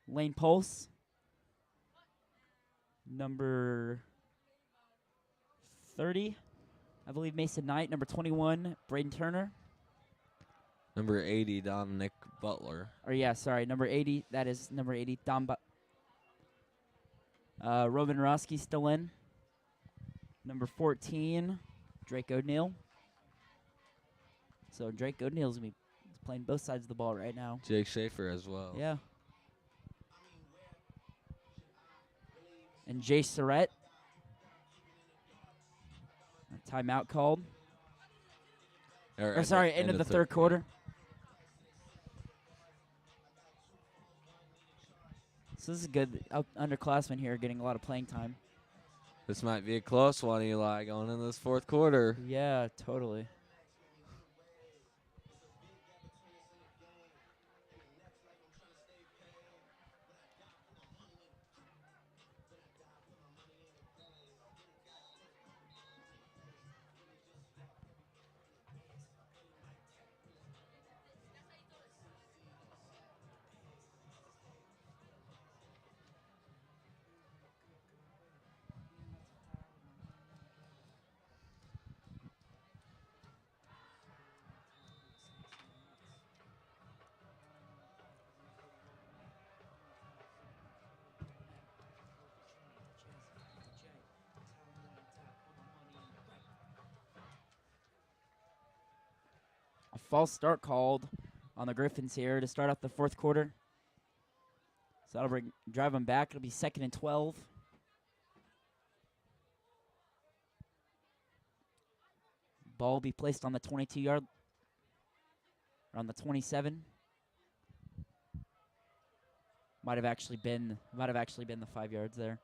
Lane Pulse. Number 30, I believe Mason Knight. Number 21, Braden Turner. Number 80, Dominic Butler. Or yeah, sorry, number 80. That is number 80, Dom Roman Roski still in. Number 14, Drake O'Neal. So Drake O'Neal's going to be playing both sides of the ball right now. Jake Schaefer as well. Yeah. And Jay Surratt. A timeout called. Or sorry, end of the 3rd quarter. So this is good. Underclassmen here getting a lot of playing time. This might be a close one, Eli, going into this 4th quarter. Yeah, totally. false start called on the Griffins here to start off the fourth quarter. So that'll drive them back. It'll be 2nd and 12. Ball will be placed on the 22-yard, or on the 27. Might have actually been the 5 yards there.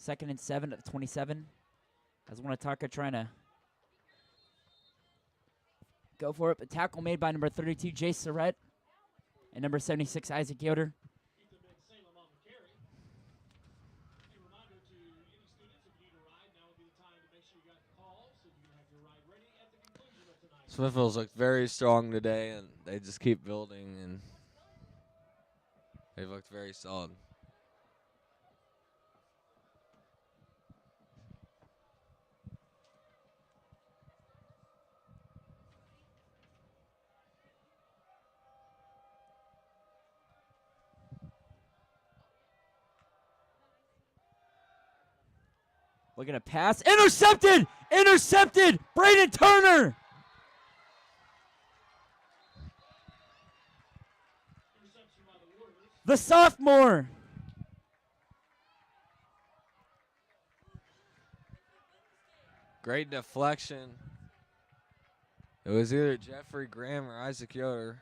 2nd and 7 at the 27. As Winnetonka trying to go for it. But tackle made by number 32, Jay Surrett, and number 76, Isaac Yoder. Keep them in Salem on the carry. A reminder to any students, if you need a ride, now would be the time to make sure you got the call so you can have your ride ready at the conclusion of tonight. Smithville's looked very strong today, and they just keep building, and they've looked very solid. We're going to pass. Intercepted! Intercepted! Braden Turner! Interception by the Warriors. The sophomore. Great deflection. It was either Jeffrey Graham or Isaac Yoder.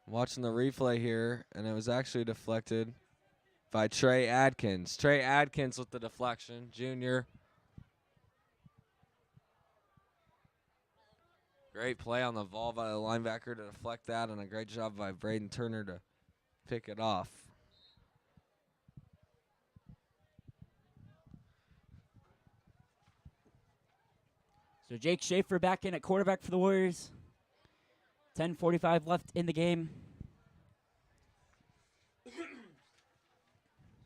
Watching the replay here, and it was actually deflected by Trey Adkins. Trey Adkins with the deflection, junior. Great play on the ball by the linebacker to deflect that, and a great job by Braden Turner to pick it off. So Jake Schaefer back in at quarterback for the Warriors. 10:45 left in the game.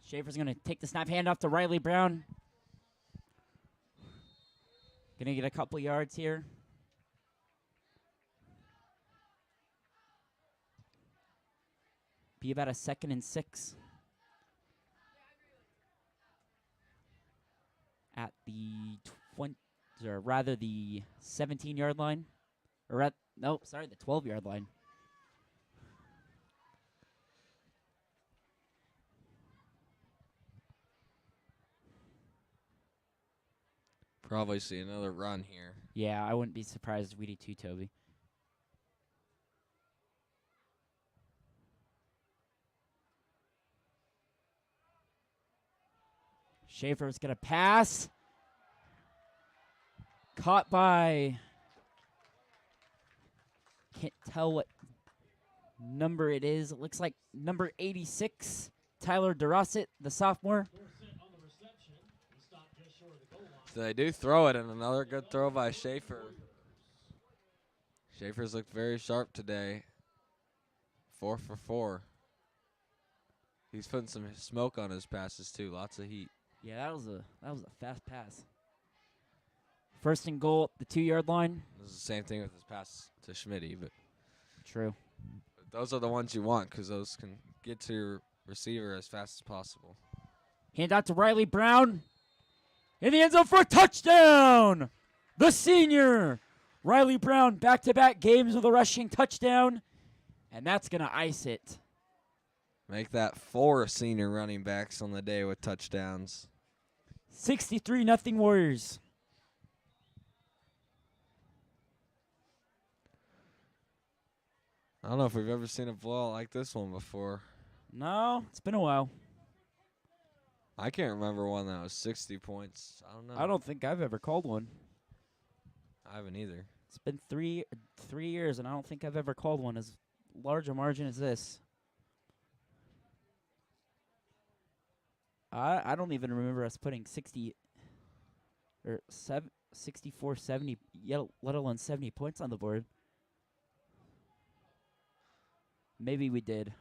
Schaefer's going to take the snap, hand off to Riley Brown. Going to get a couple yards here. Be about a 2nd and 6. At the 20, or rather the 17-yard line. Or at, no, sorry, the 12-yard line. Probably see another run here. Yeah, I wouldn't be surprised if we do too, Toby. Schaefer's going to pass. Caught by, can't tell what number it is. It looks like number 86, Tyler DeRosset, the sophomore. On the reception, he stopped just short of the goal line. So they do throw it, and another good throw by Schaefer. Schaefer's looked very sharp today. 4 for 4. He's putting some smoke on his passes too. Lots of heat. Yeah, that was a fast pass. 1st and goal at the 2-yard line. This is the same thing with his pass to Schmitty, but True. those are the ones you want because those can get to your receiver as fast as possible. Hand out to Riley Brown. In the end zone for a touchdown. The senior, Riley Brown, back-to-back games with a rushing touchdown. And that's going to ice it. Make that 4 senior running backs on the day with touchdowns. 63-0 Warriors. I don't know if we've ever seen a blowout like this one before. No, it's been a while. I can't remember one that was 60 points. I don't know. I don't think I've ever called one. I haven't either. It's been three years, and I don't think I've ever called one as large a margin as this. I don't even remember us putting 60 or 64, 70, let alone 70 points on the board. Maybe we did.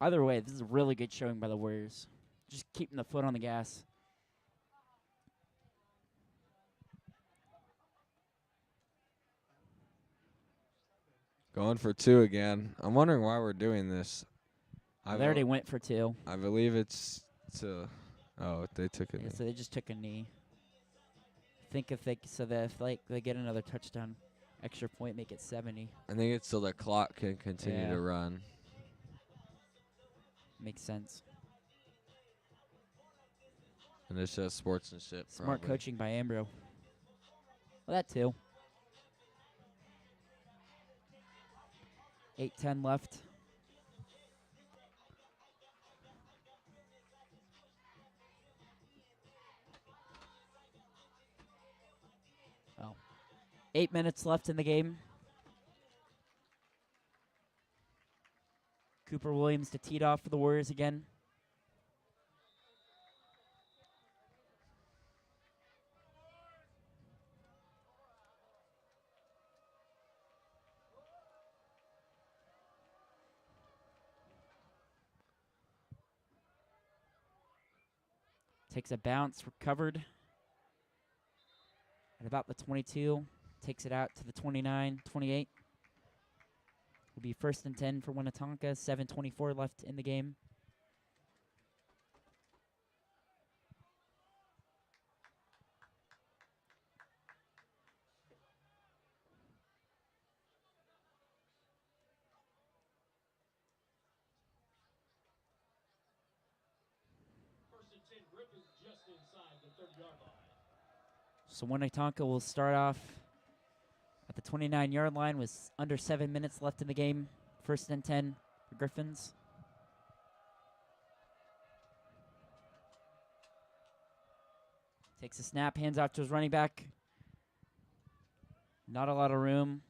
Either way, this is a really good showing by the Warriors. Just keeping the foot on the gas. Going for 2 again. I'm wondering why we're doing this. They already went for 2. I believe it's to. Oh, they took it. Yeah, so they just took a knee. think if they get another touchdown, extra point, make it 70. I think it's so the clock can continue Yeah. to run. Makes sense. And it's just sportsmanship. Smart probably. coaching by Ambro. Well, that too. 8:10 left. Oh. 8 minutes left in the game. Cooper Williams to tee it off for the Warriors again. Takes a bounce, recovered at about the 22. Takes it out to the 29, 28. Will be 1st and 10 for Winnetonka. 7:24 left in the game. First and 10 Griffins just inside the 30-yard line. So Winnetonka will start off at the 29-yard line with under 7 minutes left in the game. 1st and 10 for Griffins. Takes a snap, hands off to his running back. Not a lot of room.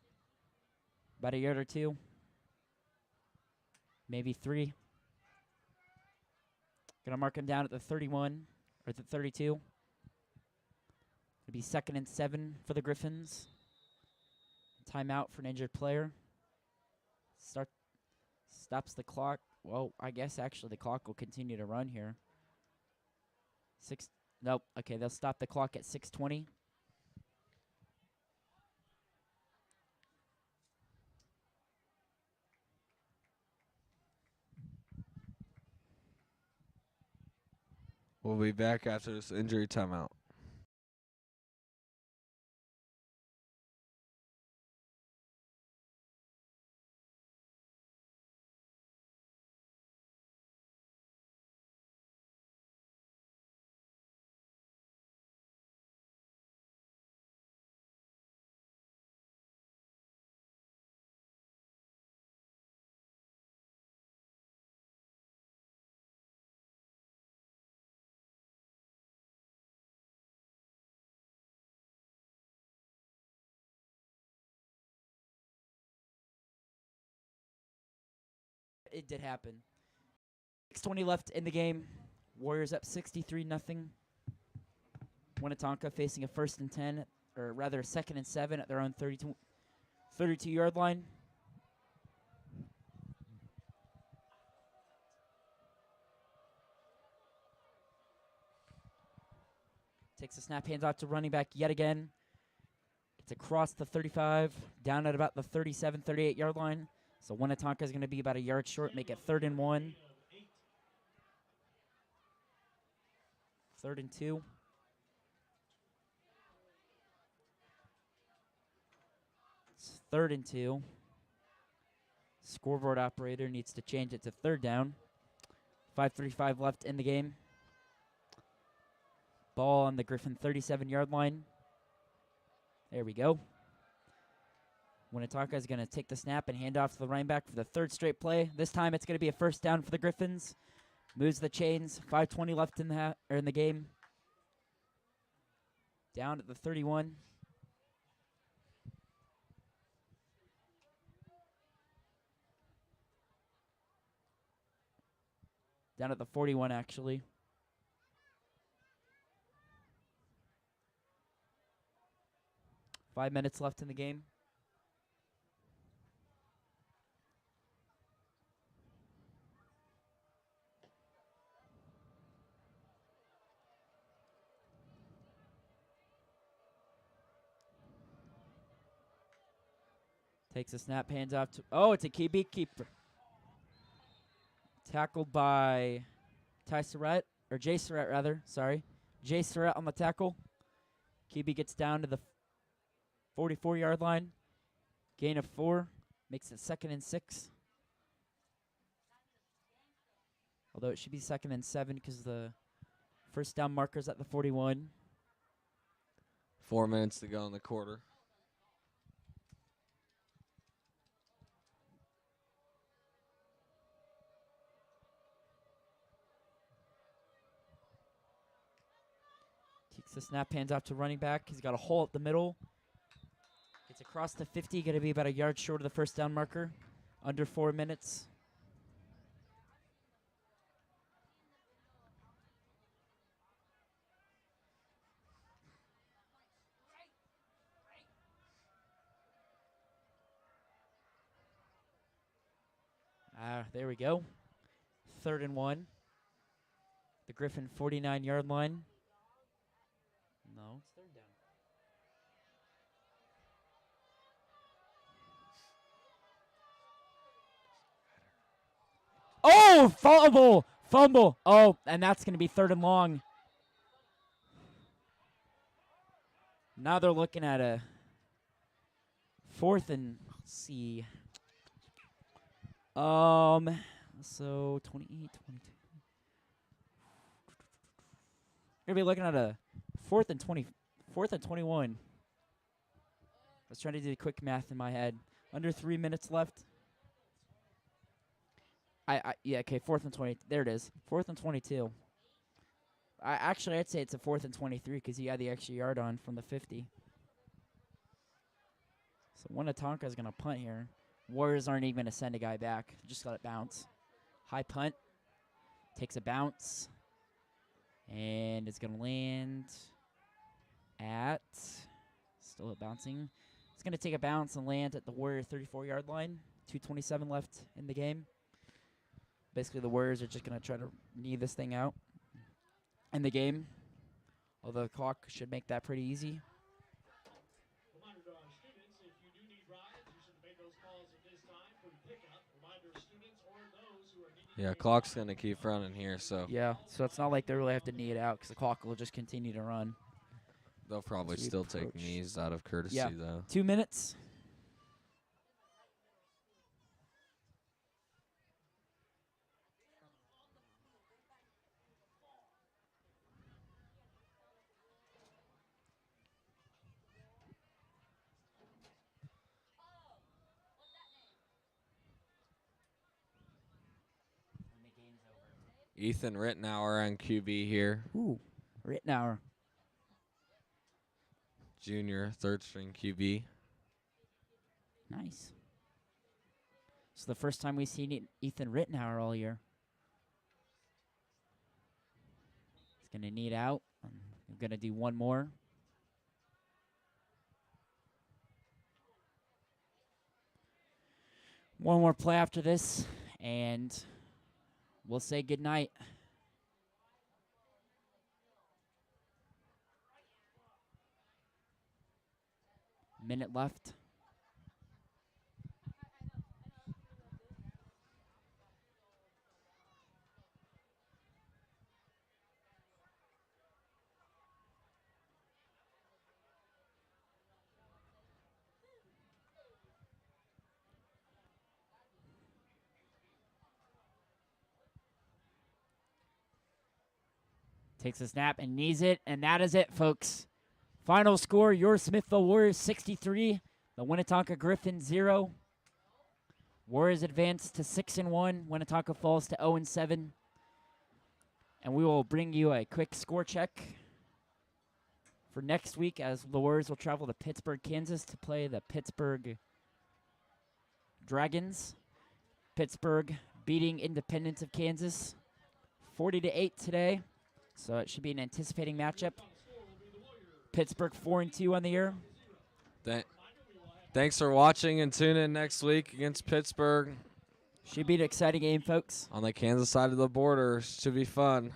About a yard or two. Maybe 3. Gonna mark him down at the 31 or the 32. It'll be 2nd and 7 for the Griffins. Timeout for an injured player. Stops the clock. Well, I guess actually the clock will continue to run here. Nope. Okay, they'll stop the clock at 6:20. We'll be back after this injury timeout. It did happen. 6:20 left in the game. Warriors up 63-0. Winnetonka facing a 1st and 10, or rather a 2nd and 7 at their own 32-yard line. Takes a snap, hands off to running back yet again. Gets across the 35, down at about the 37, 38-yard line. So Winnetonka is going to be about a yard short, make it 3rd and 1. 3rd and 2. It's 3rd and 2. Scoreboard operator needs to change it to 3rd down. 5:35 left in the game. Ball on the Griffin 37-yard line. There we go. Winnetonka is going to take the snap and hand off to the running back for the 3rd straight play. This time it's going to be a 1st down for the Griffins. Moves the chains. 5:20 left in the game. Down at the 31. Down at the 41, actually. Five minutes left in the game. Takes a snap, hands off to... Oh, it's a QB keeper. Tackled by Ty Surratt, or Jay Surratt, rather. Sorry. Jay Surratt on the tackle. QB gets down to the 44-yard line. Gain of 4. Makes it 2nd and 6. Although it should be 2nd and 7 because the first down marker's at the 41. 4 minutes to go in the quarter. Takes the snap, hands off to running back. He's got a hole up the middle. Gets across the 50, going to be about a yard short of the first down marker. Under 4 minutes. There we go. 3rd and 1. The Griffin 49-yard line. No, it's 3rd down. Oh, fumble. Oh, and that's going to be 3rd and long. Now they're looking at a 4th and, let's see. So 28, 22. We're going to be looking at a 4th and 20, 4th and 21. I was trying to do the quick math in my head. Under 3 minutes left. Yeah, okay, 4th and 20. There it is. 4th and 22. I'd say it's a 4th and 23 because he had the extra yard on from the 50. So Winnetonka is going to punt here. Warriors aren't even going to send a guy back. Just let it bounce. High punt. Takes a bounce. And it's going to land at, still bouncing. It's going to take a bounce and land at the Warrior 34-yard line. 2:27 left in the game. Basically, the Warriors are just going to try to knee this thing out in the game. Although the clock should make that pretty easy. Reminder to our students, if you do need rides, you should make those calls at this time for the pickup. Reminder to students or those who are needing Yeah, clock's going to keep running here, so Yeah, so it's not like they really have to knee it out because the clock will just continue to run. they'll probably As we still take approach. knees out of courtesy, Yeah. though. 2 minutes. Ethan Rittenauer on QB here. Ooh, Rittenauer. Junior, 3rd-string QB. Nice. It's the first time we've seen Ethan Rittenauer all year. He's going to knee it out. I'm going to do one more. One more play after this, and we'll say goodnight. Minute left. Takes a snap and knees it, and that is it, folks. Final score, your Smithville Warriors 63, the Winnetonka Griffins 0. Warriors advance to 6-1. Winnetonka falls to 0-7. And we will bring you a quick score check for next week as the Warriors will travel to Pittsburgh, Kansas to play the Pittsburgh Dragons. Pittsburgh beating Independence of Kansas 40-8 today. So it should be an anticipating matchup. Pittsburgh 4-2 on the year. Thanks for watching, and tune in next week against Pittsburgh Should be an exciting game, folks. on the Kansas side of the border. Should be fun.